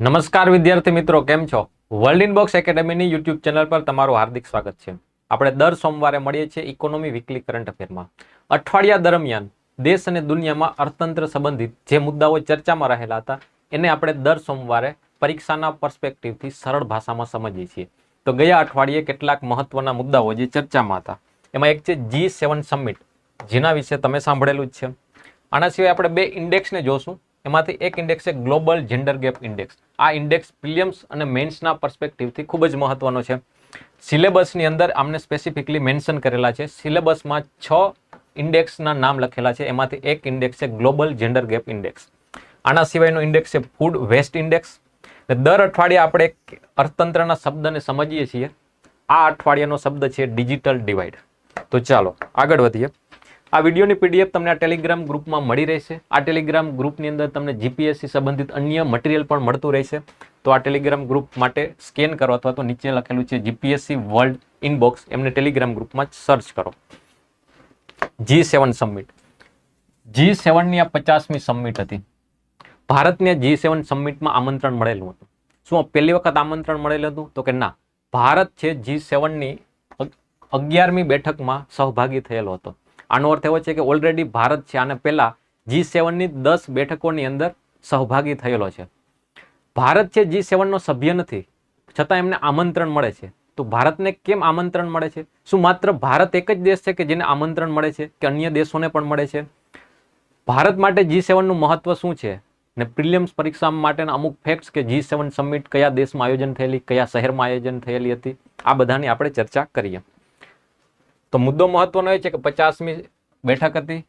નમસ્કાર વિદ્યાર્થી મિત્રો, કેમ છો? વર્લ્ડ ઇનબોક્સ એકેડેમીની યુટ્યુબ ચેનલ પર તમારું હાર્દિક સ્વાગત છે. આપણે દર સોમવારે મળીએ છીએ ઇકોનોમી વીકલી કરંટ અફેરમાં. અઠવાડિયા દરમિયાન દેશ અને દુનિયામાં અર્થતંત્ર સંબંધિત જે મુદ્દાઓ ચર્ચામાં રહેલા હતા એને આપણે દર સોમવારે પરીક્ષાના પર્સપેક્ટિવથી સરળ ભાષામાં સમજીએ છીએ. તો ગયા અઠવાડિયે કેટલાક મહત્વના મુદ્દાઓ જે ચર્ચામાં હતા એમાં એક છે G7 સમિટ, જેના વિશે તમે સાંભળેલું જ છે. આના સિવાય આપણે બે ઇન્ડેક્સને જોશું. એમાંથી એક ઇન્ડેક્સ છે ગ્લોબલ જેન્ડર ગેપ ઇન્ડેક્સ. આ ઇન્ડેક્સ પ્રિલિમ્સ અને મેન્સના પર્સપેક્ટિવથી ખૂબ જ મહત્વનો છે. સિલેબસની અંદર આમને સ્પેસિફિકલી મેન્શન કરેલા છે. સિલેબસમાં 6 ઇન્ડેક્સના નામ લખેલા છે. એમાંથી એક ઇન્ડેક્સ છે ગ્લોબલ જેન્ડર ગેપ ઇન્ડેક્સ. આના સિવાયનો ઇન્ડેક્સ છે ફૂડ વેસ્ટ ઇન્ડેક્સ. દર અઠવાડિયે આપણે અર્થતંત્રના શબ્દને સમજીએ છીએ. આ અઠવાડિયાનો શબ્દ છે ડિજિટલ ડિવાઇડ. તો ચાલો આગળ વધીએ. આ વિડીયોની પીડીએફ તમને આ ટેલિગ્રામ ગ્રુપમાં મળી રહેશે. આ ટેલિગ્રામ ગ્રુપની અંદર તમને જીપીએસસી સંબંધિત અન્ય મટીરિયલ પણ મળતું રહેશે. તો આ ટેલિગ્રામ ગ્રુપ માટે સ્કેન કરો અથવા તો નીચે લખેલું છે જીપીએસસી વર્લ્ડ ઇનબોક્સ, એમને ટેલિગ્રામ ગ્રુપમાં સર્ચ કરો. G7 summit. G7ની આ 50મી સમિટ હતી. ભારતને G7 સમિટમાં આમંત્રણ મળેલું હતું. શું પહેલી વખત આમંત્રણ મળેલું હતું? તો કે ના. ભારત છે G7ની 11મી બેઠકમાં સહભાગી થયેલો હતો. આનો અર્થ એવો છે કે ઓલરેડી ભારત છે આને પહેલા G7ની 10 બેઠકોની અંદર સહભાગી થયેલો છે. ભારત છે G7નો સભ્ય નથી, છતાં એમને આમંત્રણ મળે છે. તો ભારતને કેમ આમંત્રણ મળે છે? શું માત્ર ભારત એક જ દેશ છે કે જેને આમંત્રણ મળે છે કે અન્ય દેશોને પણ મળે છે? ભારત માટે G7નું મહત્વ શું છે? ને પ્રિલિમ્સ પરીક્ષા માટેના અમુક ફેક્ટ્સ કે G7 સમિટ કયા દેશમાં આયોજન થયેલી, કયા શહેરમાં આયોજન થયેલી હતી, આ બધાની આપણે ચર્ચા કરીએ. તો મુદ્દો મહત્વનો એ છે કે 50મી બેઠક હતી.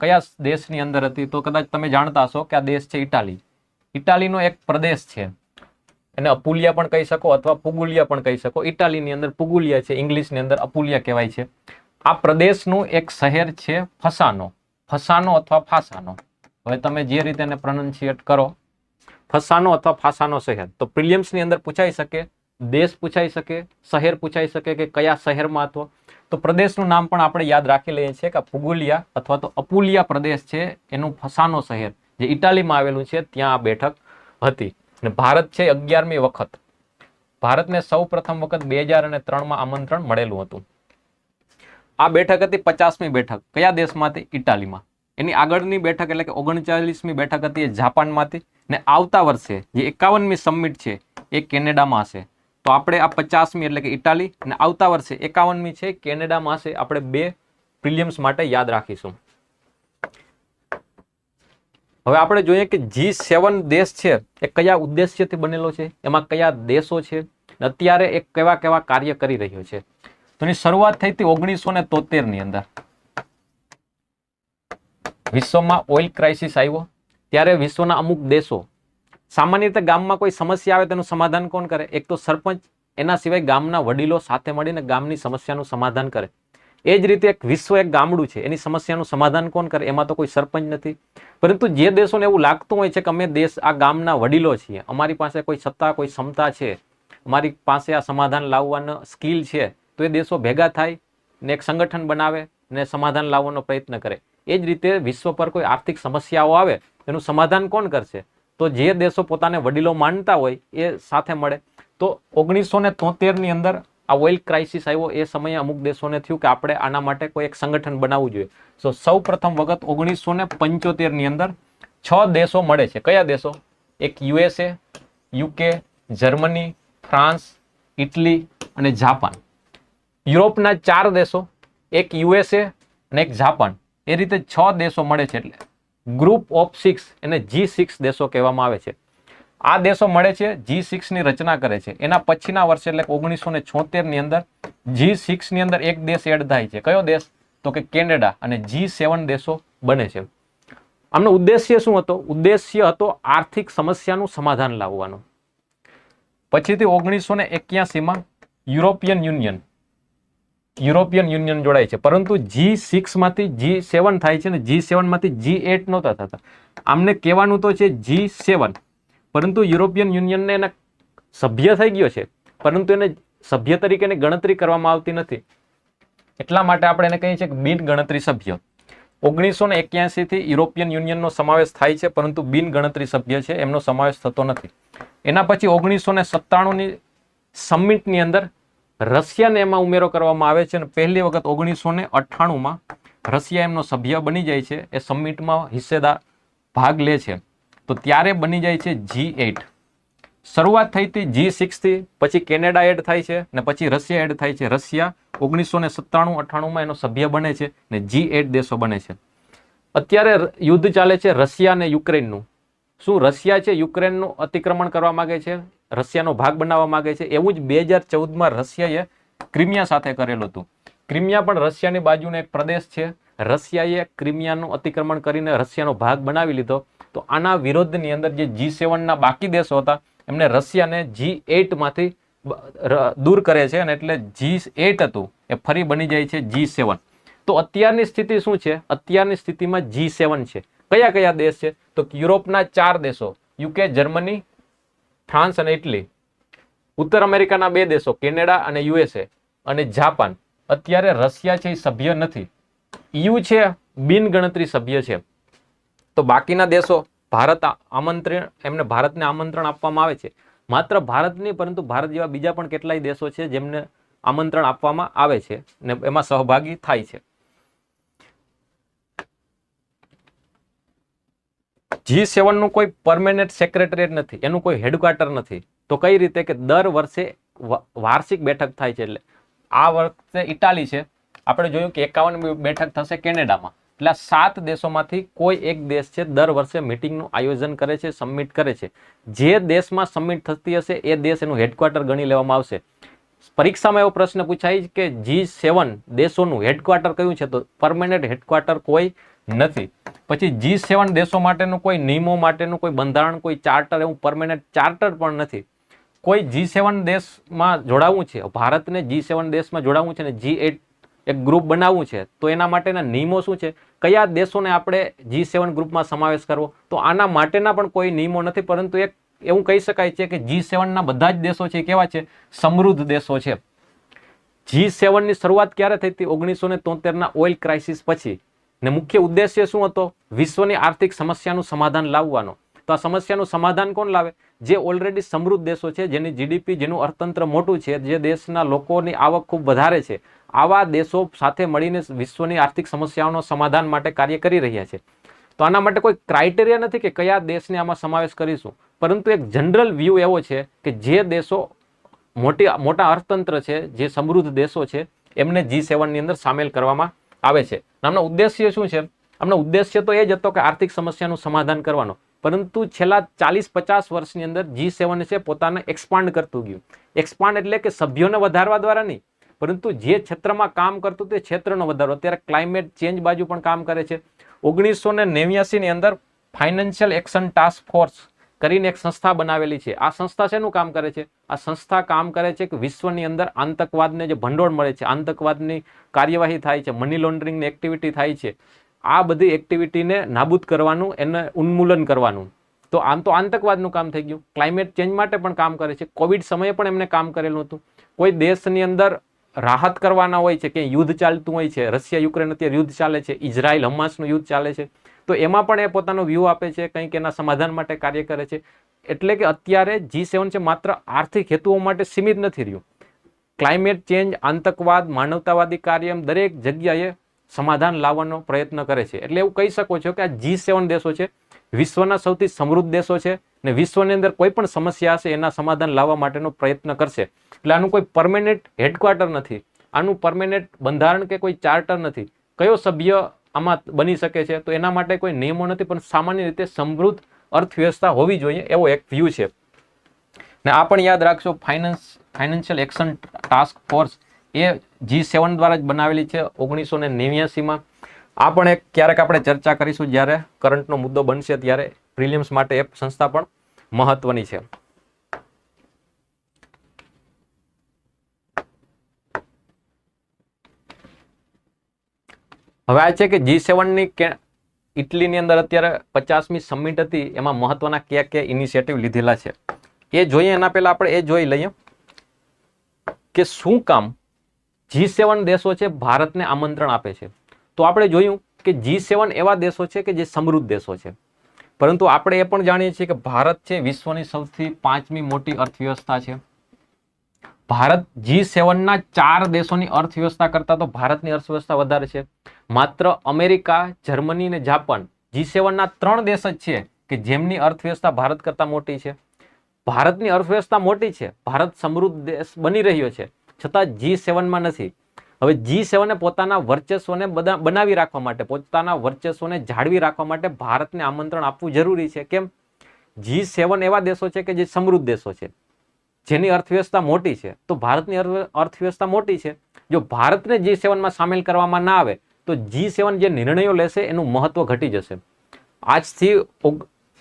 કયા દેશની અંદર હતી? તો કદાચ તમે જાણતા હશો કે આ દેશ છે ઇટાલી. ઇટાલીનો એક પ્રદેશ છે, એને અપુલિયા પણ કહી શકો અથવા પુગુલિયા પણ કહી શકો. ઇટાલીની અંદર પુગુલિયા છે, ઇંગ્લિશની અંદર અપુલિયા કહેવાય છે. આ પ્રદેશનું એક શહેર છે ફસાનો. ફસાનો અથવા ફાસાનો, હવે તમે જે રીતે એને પ્રોનાઉન્સિએટ કરો, ફસાનો અથવા ફાસાનો શહેર. તો પ્રિલિમ્સની અંદર પૂછાઈ શકે, દેશ પૂછાઈ શકે, શહેર પૂછાઈ શકે કે કયા શહેરમાં હતો. તો પ્રદેશનું નામ પણ આપણે યાદ રાખી લઈએ છીએ કે પુગુલિયા અથવા તો અપુલિયા પ્રદેશ છે, એનું ફસાનો શહેર જે ઇટાલીમાં આવેલું છે, ત્યાં આ બેઠક હતી. અને ભારત છે 11મી વખત. ભારતને સૌ પ્રથમ વખત 2003માં આમંત્રણ મળેલું હતું. આ બેઠક હતી 50મી બેઠક. કયા દેશમાંથી? ઇટાલીમાં. એની આગળની બેઠક એટલે કે 39મી બેઠક હતી એ જાપાનમાંથી. ને આવતા વર્ષે જે 51મી સમિટ છે એ કેનેડામાં હશે. તો આપણે આ 50મી એટલે કે ઇટાલી અને આવતા વર્ષે 51મી છે કેનેડામાં હશે. આપણે બે પ્રિલિમ્સ માટે યાદ રાખીશું. હવે આપણે જોઈએ કે G7 દેશ છે એ કયા ઉદ્દેશ્યથી બનેલો છે, એમાં કયા દેશો છે, અત્યારે એ કેવા કેવા કાર્ય કરી રહ્યો છે. તો એની શરૂઆત થઈ હતી 1973ની અંદર. વિશ્વમાં ઓઇલ ક્રાઇસિસ આવ્યો ત્યારે વિશ્વના અમુક દેશો, સામાન્ય રીતે ગામમાં કોઈ સમસ્યા આવે તેનું સમાધાન કોણ કરે? એક તો સરપંચ, એના સિવાય ગામના વડીલો સાથે મળીને ગામની સમસ્યાનું સમાધાન કરે. એ જ રીતે એક વિશ્વ એક ગામડું છે, એની સમસ્યાનું સમાધાન કોણ કરે? એમાં તો કોઈ સરપંચ નથી. પરંતુ જે દેશોને એવું લાગતું હોય છે કે અમે દેશ આ ગામના વડીલો છીએ, અમારી પાસે કોઈ સત્તા, કોઈ ક્ષમતા છે, અમારી પાસે આ સમાધાન લાવવાનો સ્કિલ છે, તો એ દેશો ભેગા થાય ને એક સંગઠન બનાવે ને સમાધાન લાવવાનો પ્રયત્ન કરે. એ જ રીતે વિશ્વ પર કોઈ આર્થિક સમસ્યાઓ આવે એનું સમાધાન કોણ કરશે? તો જે દેશો પોતાને વડીલો માનતા હોય એ સાથે મળે. તો 1973ની અંદર આ ઓઇલ ક્રાઇસિસ આવ્યો. એ સમયે અમુક દેશોને થયું કે આપણે આના માટે કોઈ એક સંગઠન બનાવવું જોઈએ. તો સૌ પ્રથમ વખત 1975ની અંદર 6 દેશો મળે છે. કયા દેશો? એક USA, UK, Germany, France, Italy અને જાપાન. યુરોપના 4 દેશો, એક USA અને એક જાપાન. એ રીતે 6 દેશો મળે છે. એટલે ગ્રુપ ઓફ 6 એને G6 દેશો કહેવામાં આવે છે. આ દેશો મળે છે, G6ની રચના કરે છે. એના પછીના વર્ષે એટલે 1976ની અંદર G6ની અંદર એક દેશ એડ થાય છે. કયો દેશ? તો કે કેનેડા. અને G7 દેશો બને છે. આમનો ઉદ્દેશ્ય શું હતો? ઉદ્દેશ્ય હતો આર્થિક સમસ્યાનું સમાધાન લાવવાનો. પછીથી 1981માં યુરોપિયન યુનિયન જોડાય છે. પરંતુ G6માંથી G7 થાય છે ને G7માંથી G8 નહોતા થતા. આમને કહેવાનું તો છે G7, પરંતુ યુરોપિયન યુનિયનને એના સભ્ય થઈ ગયો છે, પરંતુ એને સભ્ય તરીકેની ગણતરી કરવામાં આવતી નથી. એટલા માટે આપણે એને કહીએ છીએ કે બિન ગણતરી સભ્ય. 1981 થી યુરોપિયન યુનિયનનો સમાવેશ થાય છે, પરંતુ બિન ગણતરી સભ્ય છે એમનો સમાવેશ થતો નથી. એના પછી 1997ની સમિટની અંદર રશિયાને એમાં ઉમેરો કરવામાં આવે છે અને પહેલી વખત 1998માં રશિયા એમનો સભ્ય બની જાય છે, એ સમિટમાં હિસ્સેદાર ભાગ લે છે. તો ત્યારે બની જાય છે G8. શરૂઆત થઈ હતી G6 થી, પછી કેનેડા એડ થાય છે ને પછી રશિયા એડ થાય છે. રશિયા 1997-98માં એનો સભ્ય બને છે ને G8 દેશો બને છે. અત્યારે યુદ્ધ ચાલે છે રશિયા અને યુક્રેનનું. શું રશિયા છે યુક્રેનનું અતિક્રમણ કરવા માંગે છે, રશિયાનો ભાગ બનાવવા માંગે છે? એવું જ 2014માં રશિયાએ ક્રિમિયા સાથે કરેલું હતું. ક્રિમિયા પણ રશિયાની બાજુનો એક પ્રદેશ છે. રશિયાએ ક્રિમિયાનું અતિક્રમણ કરીને રશિયાનો ભાગ બનાવી લીધો. તો આના વિરોધની અંદર જે G7ના બાકી દેશો હતા એમને રશિયાને G8 માંથી દૂર કરે છે અને એટલે G8 હતું એ ફરી બની જાય છે G7. તો અત્યારની સ્થિતિ શું છે? અત્યારની સ્થિતિમાં G7 છે. કયા કયા દેશ છે? તો યુરોપના 4 દેશો, યુકે, જર્મની, ફ્રાન્સ અને ઇટલી. ઉત્તર અમેરિકાના 2 દેશો, કેનેડા અને USA, અને જાપાન. અત્યારે રશિયા છે એ સભ્ય નથી. EU છે બિન ગણતરી સભ્ય છે. તો બાકીના દેશો ભારતને આમંત્રણ આપવામાં આવે છે. માત્ર ભારત નહીં, પરંતુ ભારત જેવા બીજા પણ કેટલાય દેશો છે જેમને આમંત્રણ આપવામાં આવે છે ને એમાં સહભાગી થાય છે. G7 નું કોઈ પરમેનન્ટ સેક્રેટરીએટ નથી, એનું કોઈ હેડક્વાર્ટર નથી. તો કઈ રીતે? કે દર વર્ષે વાર્ષિક બેઠક થાય છે. એટલે આ વખતે ઇટાલી છે, આપણે જોયું કે 51 બેઠક થશે કેનેડામાં. એટલે 7 દેશોમાંથી કોઈ એક દેશ છે દર વર્ષે મીટિંગનું આયોજન કરે છે, સબમિટ કરે છે. જે દેશમાં સબમિટ થતી હશે એ દેશ એનું હેડક્વાર્ટર ગણી લેવામાં આવશે. પરીક્ષામાં એવો પ્રશ્ન પૂછાય કે G7 દેશોનું હેડક્વાર્ટર કયું છે? તો પરમેનન્ટ હેડક્વાર્ટર કોઈ નથી. પછી G7 દેશો માટેનું કોઈ નિયમો માટેનું કોઈ બંધારણ, કોઈ ચાર્ટર, એવું પરમેનન્ટ ચાર્ટર પણ નથી. કોઈ G7 દેશમાં જોડાવવું છે, ભારતને G7 દેશમાં જોડાવવું છે ને G8 એક ગ્રુપ બનાવવું છે, તો એના માટેના નિયમો શું છે? કયા દેશોને આપણે G7 ગ્રુપમાં સમાવેશ કરવો? તો આના માટેના પણ કોઈ નિયમો નથી, પરંતુ એક એવું કહી શકાય છે કે G7ના બધા જ દેશો છે કેવા છે? સમૃદ્ધ દેશો છે. G7 ની શરૂઆત ક્યારે થઈ હતી? 1973ના ઓઇલ ક્રાઇસિસ પછી. ને મુખ્ય ઉદ્દેશ્ય શું હતો? વિશ્વની આર્થિક સમસ્યાનું સમાધાન લાવવાનો. તો આ સમસ્યાનું સમાધાન કોણ લાવે? જે ઓલરેડી સમૃદ્ધ દેશો છે, જેની GDP, જેનું અર્થતંત્ર મોટું છે, જે દેશના લોકોની આવક ખૂબ વધારે છે, આવા દેશો સાથે મળીને વિશ્વની આર્થિક સમસ્યાઓનો સમાધાન માટે કાર્ય કરી રહ્યા છે. તો આના માટે કોઈ ક્રાઇટેરિયા નથી કે કયા દેશને આમાં સમાવેશ કરીશું, પરંતુ એક જનરલ વ્યૂ એવો છે કે જે દેશો મોટા અર્થતંત્ર છે, જે સમૃદ્ધ દેશો છે, એમને G7 ની અંદર સામેલ કરવામાં આવે છે. આમનો ઉદ્દેશ્ય શું છે? આમનો ઉદ્દેશ્ય તો એ જ હતો કે આર્થિક સમસ્યાનું સમાધાન કરવાનો. પરંતુ છેલ્લા 40-50 વર્ષની અંદર G7 છે પોતાને એક્સપાન્ડ કરતું ગયું. એક્સપાન્ડ એટલે કે સભ્યોને વધારવા દ્વારા નહીં, પરંતુ જે ક્ષેત્રમાં કામ કરતું તે ક્ષેત્રનો વધારો. અત્યારે ક્લાઇમેટ ચેન્જ બાજુ પણ કામ કરે છે. 1989ની અંદર ફાઇનાન્શિયલ એક્શન ટાસ્ક ફોર્સ કરીને એક સંસ્થા બનાવેલી છે. આ સંસ્થા શેનું કામ કરે છે? આ સંસ્થા કામ કરે છે કે વિશ્વની અંદર આતંકવાદને જે ભંડોળ મળે છે, આતંકવાદની કાર્યવાહી થાય છે, મની લોન્ડરિંગની એક્ટિવિટી થાય છે, આ બધી એક્ટિવિટીને નાબૂદ કરવાનું, એને ઉન્મૂલન કરવાનું. તો આમ તો આતંકવાદનું કામ થઈ ગયું. ક્લાઇમેટ ચેન્જ માટે પણ કામ કરે છે. કોવિડ સમયે પણ એમને કામ કરેલું હતું. કોઈ દેશની અંદર રાહત કરવાના હોય છે, કે યુદ્ધ ચાલતું હોય છે, રશિયા યુક્રેન અત્યારે યુદ્ધ ચાલે છે, ઇઝરાયલ હમાસનું યુદ્ધ ચાલે છે, તો એમાં પણ એ પોતાનો વ્યૂ આપે છે, કંઈક એના સમાધાન માટે કાર્ય કરે છે. એટલે કે અત્યારે G7 છે માત્ર આર્થિક હેતુઓ માટે સીમિત નથી રહ્યું. ક્લાઇમેટ ચેન્જ, આતંકવાદ, માનવતાવાદી કાર્ય, દરેક જગ્યાએ સમાધાન લાવવાનો પ્રયત્ન કરે છે. એટલે એવું કહી શકો છો કે આ G7 દેશો છે વિશ્વના સૌથી સમૃદ્ધ દેશો છે ને વિશ્વની અંદર કોઈ પણ સમસ્યા હશે એના સમાધાન લાવવા માટેનો પ્રયત્ન કરશે. એટલે આનું કોઈ પરમેનન્ટ હેડક્વાર્ટર નથી, આનું પરમેનન્ટ બંધારણ કે કોઈ ચાર્ટર નથી. કયો સભ્ય આમાં બની શકે છે? તો એના માટે કોઈ નિયમો નથી, પણ સામાન્ય રીતે સમૃદ્ધ અર્થવ્યવસ્થા હોવી જોઈએ એવો એક વ્યૂ છે. ને આ પણ યાદ રાખશો, ફાઇનાન્શિયલ એક્શન ટાસ્ક ફોર્સ એ G7 દ્વારા જ બનાવેલી છે 1989માં. આ પણ એક ક્યારેક આપણે ચર્ચા કરીશું જ્યારે કરંટનો મુદ્દો બનશે, ત્યારે પ્રિલિમ્સ માટે એ સંસ્થા પણ મહત્વની છે. હવે આ છે કે G7 ની ઇટલીની અંદર અત્યારે 50મી સમિટ હતી, એમાં મહત્વના કયા કયા ઇનિશિયેટિવ લીધેલા છે એ જોઈએ. એના પહેલા આપણે એ જોઈ લઈએ કે શું કામ G7 દેશો છે ભારતને આમંત્રણ આપે છે. તો આપણે જોયું કે G7 એવા દેશો છે કે જે સમૃદ્ધ દેશો છે, પરંતુ આપણે એ પણ જાણીએ છીએ કે ભારત છે વિશ્વની સૌથી 5મી મોટી અર્થવ્યવસ્થા છે. ભારત G7 ના 4 દેશોની અર્થવ્યવસ્થા કરતા તો ભારતની અર્થવ્યવસ્થા વધારે છે. માત્ર અમેરિકા, જર્મની અને જાપાન G7 ના 3 દેશ જ છે કે જેમની અર્થવ્યવસ્થા ભારત કરતા મોટી છે. ભારતની અર્થવ્યવસ્થા મોટી છે, ભારત સમૃદ્ધ દેશ બની રહ્યો છે, છતાં G7 માં નથી. હવે G7 પોતાના વર્ચસ્વને બનાવી રાખવા માટે, પોતાના વર્ચસ્વને જાળવી રાખવા માટે ભારતને આમંત્રણ આપવું જરૂરી છે. કેમ? G7 એવા દેશો છે કે જે સમૃદ્ધ દેશો છે, જેની અર્થવ્યવસ્થા મોટી છે. તો ભારતની અર્થવ્યવસ્થા મોટી છે, જો ભારતને G7 માં સામેલ કરવામાં ના આવે તો G7 જે નિર્ણયો લેશે એનું મહત્વ ઘટી જશે. આજથી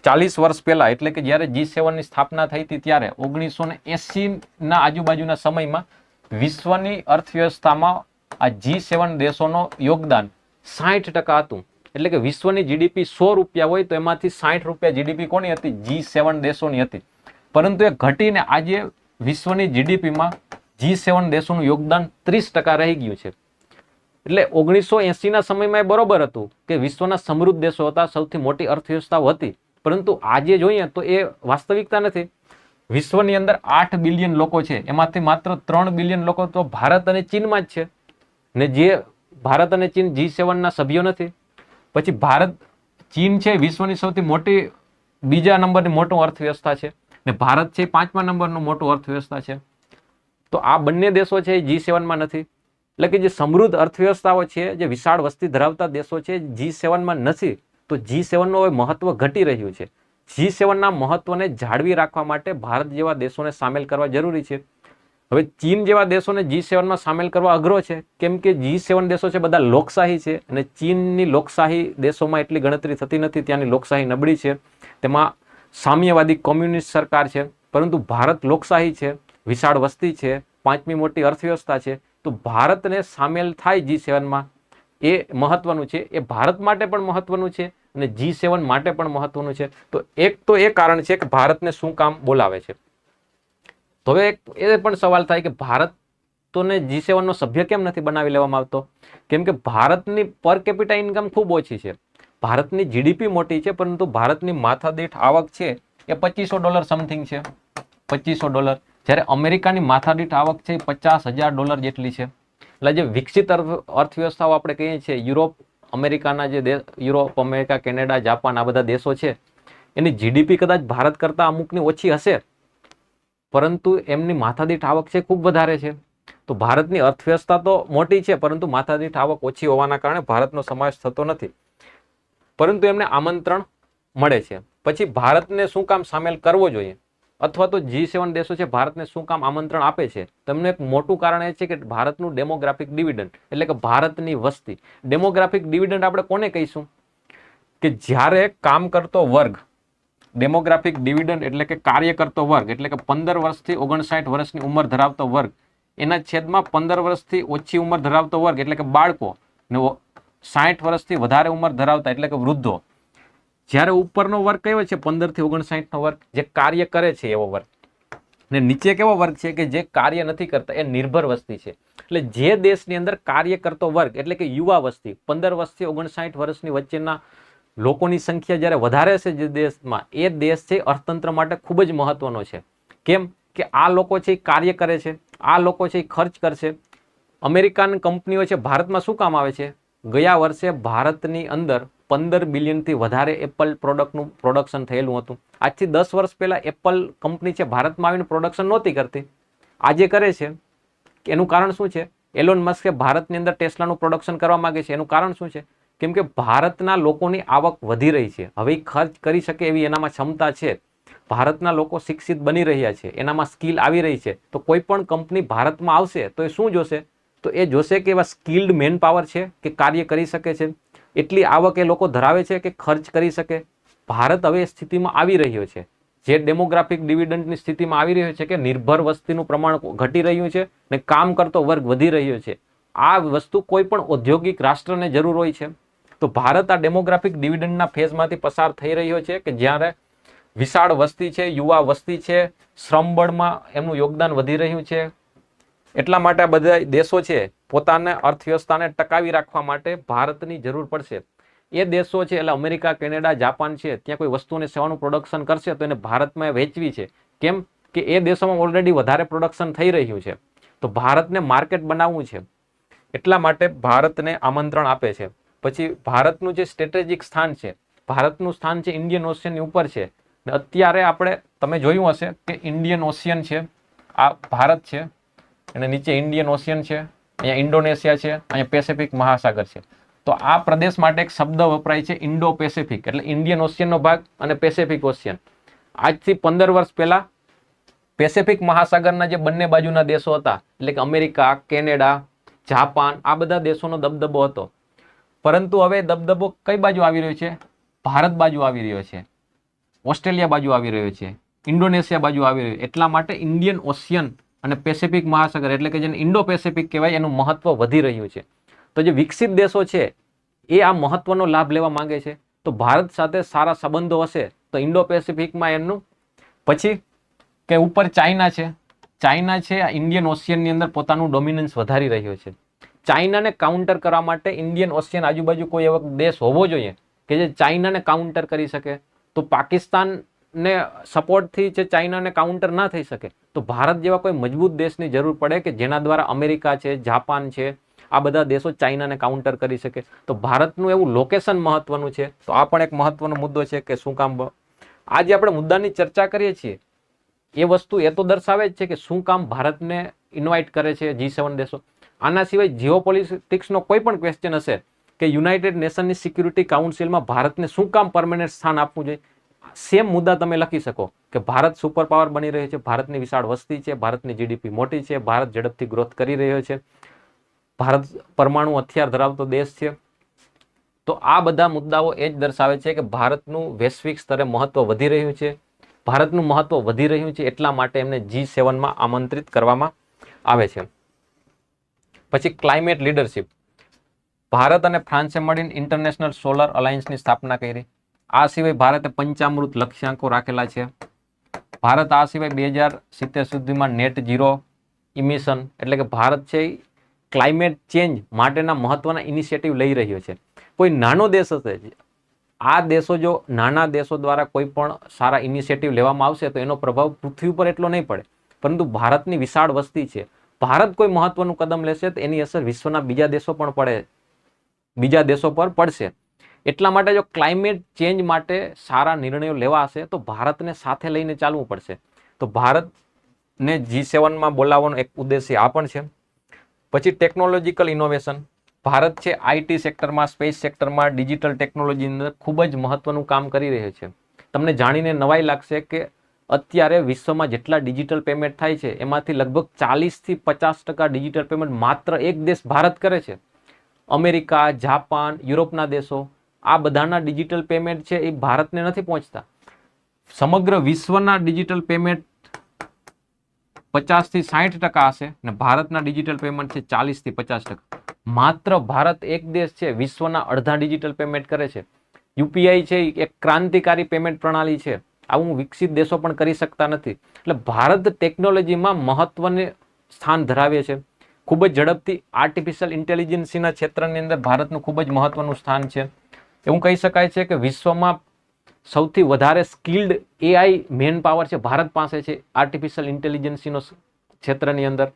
40 વર્ષ પહેલા, એટલે કે જ્યારે G7 ની સ્થાપના થઈ હતી ત્યારે 1980 ના આજુબાજુના સમયમાં વિશ્વની અર્થવ્યવસ્થામાં આ G7 દેશોનો યોગદાન 60% હતું. એટલે કે વિશ્વની જીડીપી 100 રૂપિયા હોય તો એમાંથી 60 રૂપિયા જીડીપી કોની હતી? G7 દેશોની હતી. પરંતુ એ ઘટીને આજે વિશ્વની જીડીપીમાં G7 દેશોનું યોગદાન 30% રહી ગયું છે. એટલે 1980 ના સમયમાં એ બરોબર હતું કે વિશ્વના સમૃદ્ધ દેશો હતા, સૌથી મોટી અર્થવ્યવસ્થાઓ હતી, પરંતુ આજે જોઈએ તો એ વાસ્તવિકતા નથી. વિશ્વની અંદર 8 બિલિયન લોકો છે, એમાંથી માત્ર 3 બિલિયન લોકો તો ભારત અને ચીનમાં જ છે, ને જે ભારત અને ચીન G7 ના સભ્યો નથી. પછી ભારત, ચીન છે વિશ્વની સૌથી મોટી બીજા નંબરની મોટું અર્થવ્યવસ્થા છે, ને ભારત છે 5મા નંબરનું મોટું અર્થવ્યવસ્થા છે. તો આ બંને દેશો છે એ G7 માં નથી. એટલે કે જે સમૃદ્ધ અર્થવ્યવસ્થાઓ છે, જે વિશાળ વસ્તી ધરાવતા દેશો છે, G7 માં નથી. તો G7 નું હવે મહત્વ ઘટી રહ્યું છે. G7 ના મહત્વને જાળવી રાખવા માટે ભારત જેવા દેશોને સામેલ કરવા જરૂરી છે. હવે ચીન જેવા દેશોને G7 માં સામેલ કરવા અઘરો છે, કેમ કે G7 દેશો છે બધા લોકશાહી છે, અને ચીનની લોકશાહી દેશોમાં એટલી ગણતરી થતી નથી, ત્યાંની લોકશાહી નબળી છે, તેમાં સામ્યવાદી કોમ્યુનિસ્ટ સરકાર છે. પરંતુ ભારત લોકશાહી છે, વિશાળ વસ્તી છે, 5મી મોટી અર્થવ્યવસ્થા છે, તો ભારતને સામેલ થાય G7 માં એ મહત્વનું છે. એ ભારત માટે પણ મહત્વનું છે અને G7 માટે પણ મહત્વનું છે. તો એ કારણ છે કે ભારતને શું કામ બોલાવે છે. તો હવે એ પણ સવાલ થાય કે ભારતને G7 નો સભ્ય કેમ નથી બનાવી લેવામાં આવતો? કેમ કે ભારતની પર કેપિટા ઇન્કમ ખૂબ ઓછી છે. ભારતની જીડીપી મોટી છે, પરંતુ ભારતની માથાદીઠ આવક છે એ $2500 સમથિંગ છે, $2500. જ્યારે અમેરિકાની માથાદીઠ આવક છે એ $50,000 જેટલી છે. એટલે જે વિકસિત અર્થવ્યવસ્થાઓ આપણે કહીએ છીએ, યુરોપ, અમેરિકાના જે યુરોપ, અમેરિકા, કેનેડા, જાપાન, આ બધા દેશો છે, એની જીડીપી કદાચ ભારત કરતા અમુકની ઓછી હશે, પરંતુ એમની માથાદીઠ આવક છે ખૂબ વધારે છે. તો ભારતની અર્થવ્યવસ્થા તો મોટી છે, પરંતુ માથાદીઠ આવક ઓછી હોવાના કારણે ભારતનો સમાવેશ થતો નથી, પરંતુ એમને આમંત્રણ મળે છે. પછી ભારતને શું કામ સામેલ કરવો જોઈએ, અથવા તો G7 દેશો છે ભારતને શું કામ આમંત્રણ આપે છે? તમને એક મોટું કારણ એ છે કે ભારતનું ડેમોગ્રાફિક ડિવિડન્ડ, એટલે કે ભારતની વસ્તી. ડેમોગ્રાફિક ડિવિડન્ડ આપણે કોને કહીશું? કે જ્યારે કામ કરતો વર્ગ, ડેમોગ્રાફિક ડિવિડન્ડ એટલે કે કાર્ય કરતો વર્ગ, એટલે કે 15 વર્ષથી 59 વર્ષની ઉંમર ધરાવતો વર્ગ, એના છેદમાં 15 વર્ષથી ઓછી ઉંમર ધરાવતો વર્ગ એટલે કે બાળકો, ને 60 વર્ષથી વધારે ઉંમર ધરાવતા એટલે કે વૃદ્ધો. જ્યારે ઉપરનો વર્ગ કયો છે? 15 થી 59 નો વર્ગ, જે કાર્ય કરે છે એવો વર્ગ. ને નીચે કેવો વર્ગ છે? કે જે કાર્ય નથી કરતા, એ નિર્ભર વસ્તી છે. એટલે જે દેશની અંદર કાર્ય કરતો વર્ગ એટલે કે યુવા વસ્તી, 15 વર્ષથી 59 વર્ષની વચ્ચેના લોકોની સંખ્યા જ્યારે વધારે છે જે દેશમાં, એ દેશ છે અર્થતંત્ર માટે ખૂબ જ મહત્વનો છે. કેમ? કે આ લોકો છે એ કાર્ય કરે છે, આ લોકો છે એ ખર્ચ કરશે. અમેરિકન કંપનીઓ છે ભારતમાં શું કામ આવે છે? ગયા વર્ષે ભારતની અંદર 15 બિલિયનથી વધારે એપલ પ્રોડક્ટનું પ્રોડક્શન થયેલું હતું. આજથી 10 વર્ષ પહેલા એપલ કંપની છે ભારતમાં આવીને પ્રોડક્શન નહોતી કરતી, આજે કરે છે. એનું કારણ શું છે? એલોન મસ્કે ભારતની અંદર ટેસ્લાનું પ્રોડક્શન કરવા માંગે છે. એનું કારણ શું છે? કેમ કે ભારતના લોકોની આવક વધી રહી છે, હવે ખર્ચ કરી શકે એવી એનામાં ક્ષમતા છે. ભારતના લોકો શિક્ષિત બની રહ્યા છે, એનામાં સ્કિલ આવી રહી છે. તો કોઈ પણ કંપની ભારતમાં આવશે તો એ શું જોશે? તો એ જોશે કે એવા સ્કિલ્ડ મેન પાવર છે કે કાર્ય કરી શકે છે, એટલી આવક એ લોકો ધરાવે છે કે ખર્ચ કરી શકે. ભારત હવે એ સ્થિતિમાં આવી રહ્યો છે, જે ડેમોગ્રાફિક ડિવિડન્ડની સ્થિતિમાં આવી રહ્યો છે, કે નિર્ભર વસ્તીનું પ્રમાણ ઘટી રહ્યું છે ને કામ કરતો વર્ગ વધી રહ્યો છે. આ વસ્તુ કોઈ પણ ઔદ્યોગિક રાષ્ટ્રને જરૂર હોય છે. તો ભારત આ ડેમોગ્રાફિક ડિવિડન્ડના ફેઝમાંથી પસાર થઈ રહ્યો છે, કે જ્યારે વિશાળ વસ્તી છે, યુવા વસ્તી છે, શ્રમબળમાં એમનું યોગદાન વધી રહ્યું છે. એટલા માટે આ બધા દેશો છે પોતાને અર્થવ્યવસ્થાને ટકાવી રાખવા માટે ભારતની જરૂર પડશે. એ દેશો છે એટલે અમેરિકા, કેનેડા, જાપાન છે, ત્યાં કોઈ વસ્તુ અને સેવાનું પ્રોડક્શન કરશે તો એને ભારતમાં વેચવી છે. કેમ કે એ દેશોમાં ઓલરેડી વધારે પ્રોડક્શન થઈ રહ્યું છે, તો ભારતને માર્કેટ બનાવવું છે, એટલા માટે ભારતને આમંત્રણ આપે છે. પછી ભારતનું જે સ્ટ્રેટેજિક સ્થાન છે, ભારતનું સ્થાન છે ઇન્ડિયન ઓશિયનની ઉપર છે. અત્યારે આપણે તમે જોયું હશે કે ઇન્ડિયન ઓશિયન છે, આ ભારત છે, અને નીચે ઇન્ડિયન ઓશિયન છે, અહીંયા ઇન્ડોનેશિયા છે, અહીંયા પેસિફિક મહાસાગર છે. તો આ પ્રદેશ માટે એક શબ્દ વપરાય છે ઇન્ડો પેસિફિક, એટલે ઇન્ડિયન ઓશિયનનો ભાગ અને પેસિફિક ઓશિયન. આજથી 15 વર્ષ પહેલા પેસિફિક મહાસાગરના જે બંને બાજુના દેશો હતા, એટલે કે અમેરિકા, કેનેડા, જાપાન, આ બધા દેશોનો દબદબો હતો. પરંતુ હવે દબદબો કઈ બાજુ આવી રહ્યો છે? ભારત બાજુ આવી રહ્યો છે, ઓસ્ટ્રેલિયા બાજુ આવી રહ્યો છે, ઇન્ડોનેશિયા બાજુ આવી રહ્યો છે. એટલા માટે ઇન્ડિયન ઓશિયન અને પેસિફિક મહાસાગર એટલે કે જેને ઇન્ડો પેસિફિક કહેવાય, એનું મહત્વ વધી રહ્યું છે. તો જે વિકસિત દેશો છે એ આ મહત્વનો લાભ લેવા માંગે છે. તો ભારત સાથે સારા સંબંધો હશે તો ઇન્ડો પેસિફિકમાં એમનું. પછી કે ઉપર ચાઇના છે, ચાઇના છે આ ઇન્ડિયન ઓશિયનની અંદર પોતાનું ડોમિનન્સ વધારી રહ્યો છે. ચાઇનાને કાઉન્ટર કરવા માટે ઇન્ડિયન ઓશિયન આજુબાજુ કોઈ એવો દેશ હોવો જોઈએ કે જે ચાઇનાને કાઉન્ટર કરી શકે. તો પાકિસ્તાનને સપોર્ટથી જે ચાઇનાને કાઉન્ટર ના થઈ શકે, તો ભારત જેવા કોઈ મજબૂત દેશની જરૂર પડે કે જેના દ્વારા અમેરિકા છે, જાપાન છે, આ બધા દેશો ચાઇનાને કાઉન્ટર કરી શકે. તો ભારતનું એવું લોકેશન મહત્વનું છે. તો આ પણ એક મહત્વનો મુદ્દો છે કે શું કામ આજે આપણે મુદ્દાની ચર્ચા કરીએ છીએ એ વસ્તુ એ તો દર્શાવે જ છે કે શું કામ ભારતને ઇન્વાઇટ કરે છે G7 દેશો. આના સિવાય જીઓપોલિટિક્સનો કોઈ પણ ક્વેશ્ચન હશે કે યુનાઇટેડ નેશનની સિક્યુરિટી કાઉન્સિલમાં ભારતને શું કામ પરમેનન્ટ સ્થાન આપવું જોઈએ, સેમ મુદ્દા તમે લખી શકો કે ભારત સુપર પાવર બની રહ્યો છે, ભારતની વિશાળ વસ્તી છે, ભારતની જીડીપી મોટી છે, ભારત ઝડપથી ગ્રોથ કરી રહ્યો છે, ભારત પરમાણુ હથિયાર ધરાવતો દેશ છે. તો આ બધા મુદ્દાઓ એ જ દર્શાવે છે કે ભારતનું વૈશ્વિક સ્તરે મહત્વ વધી રહ્યું છે. ભારતનું મહત્વ વધી રહ્યું છે એટલા માટે એમને G7માં આમંત્રિત કરવામાં આવે છે. પછી ક્લાઇમેટ લીડરશિપ. ભારત અને ફ્રાન્સે મળીને ઇન્ટરનેશનલ સોલર અલાયન્સની સ્થાપના કરી. આ સિવાય ભારતે પંચામૃત લક્ષ્યાંકો રાખેલા છે. ભારત આ સિવાય 2070 સુધીમાં નેટ ઝીરો ઇમિશન એટલે કે ભારત છે ક્લાઇમેટ ચેન્જ માટેના મહત્વના ઇનિશિયેટિવ લઈ રહ્યો છે. કોઈ નાનો દેશ હશે, આ દેશો જો નાના દેશો દ્વારા કોઈ પણ સારા ઇનિશિયેટિવ લેવામાં આવશે તો એનો પ્રભાવ પૃથ્વી ઉપર એટલો નહીં પડે, પરંતુ ભારતની વિશાળ વસ્તી છે, ભારત કોઈ મહત્વનું કદમ લેશે તો એની અસર વિશ્વના બીજા દેશો પણ બીજા દેશો પર પડશે. એટલા માટે જો ક્લાઇમેટ ચેન્જ માટે સારા નિર્ણયો લેવા હશે તો ભારતને સાથે લઈને ચાલવું પડશે. તો ભારતને G7માં બોલાવવાનો એક ઉદ્દેશ્ય આ પણ છે. પછી ટેકનોલોજીકલ ઇનોવેશન. ભારત છે આઈટી સેક્ટરમાં, સ્પેસ સેક્ટરમાં, ડિજિટલ ટેકનોલોજી અંદર ખૂબ જ મહત્વનું કામ કરી રહ્યો છે. તમને જાણીને નવાઈ લાગશે કે અત્યારે વિશ્વમાં જેટલા ડિજિટલ પેમેન્ટ થાય છે એમાંથી લગભગ 40 થી 50% ડિજિટલ પેમેન્ટ માત્ર એક દેશ ભારત કરે છે. અમેરિકા, જાપાન, યુરોપના દેશો, આ બધાના ડિજિટલ પેમેન્ટ છે એ ભારતને નથી પહોંચતા. સમગ્ર વિશ્વના ડિજિટલ પેમેન્ટ 50 થી 60% હશે અને ભારતના ડિજિટલ પેમેન્ટ છે 40 થી 50%. માત્ર ભારત એક દેશ છે વિશ્વના અડધા ડિજિટલ પેમેન્ટ કરે છે. યુપીઆઈ છે એક ક્રાંતિકારી પેમેન્ટ પ્રણાલી છે, આવું વિકસિત દેશો પણ કરી શકતા નથી. એટલે ભારત ટેકનોલોજીમાં મહત્વનું સ્થાન ધરાવે છે. ખૂબ જ ઝડપથી આર્ટિફિશિયલ ઇન્ટેલિજન્સના ક્ષેત્રની અંદર ભારતનું ખૂબ જ મહત્વનું સ્થાન છે. એવું કહી શકાય છે કે વિશ્વમાં સૌથી વધારે સ્કિલ્ડ એઆઈ મેન પાવર છે ભારત પાસે છે આર્ટિફિશિયલ ઇન્ટેલિજન્સનો ક્ષેત્રની અંદર.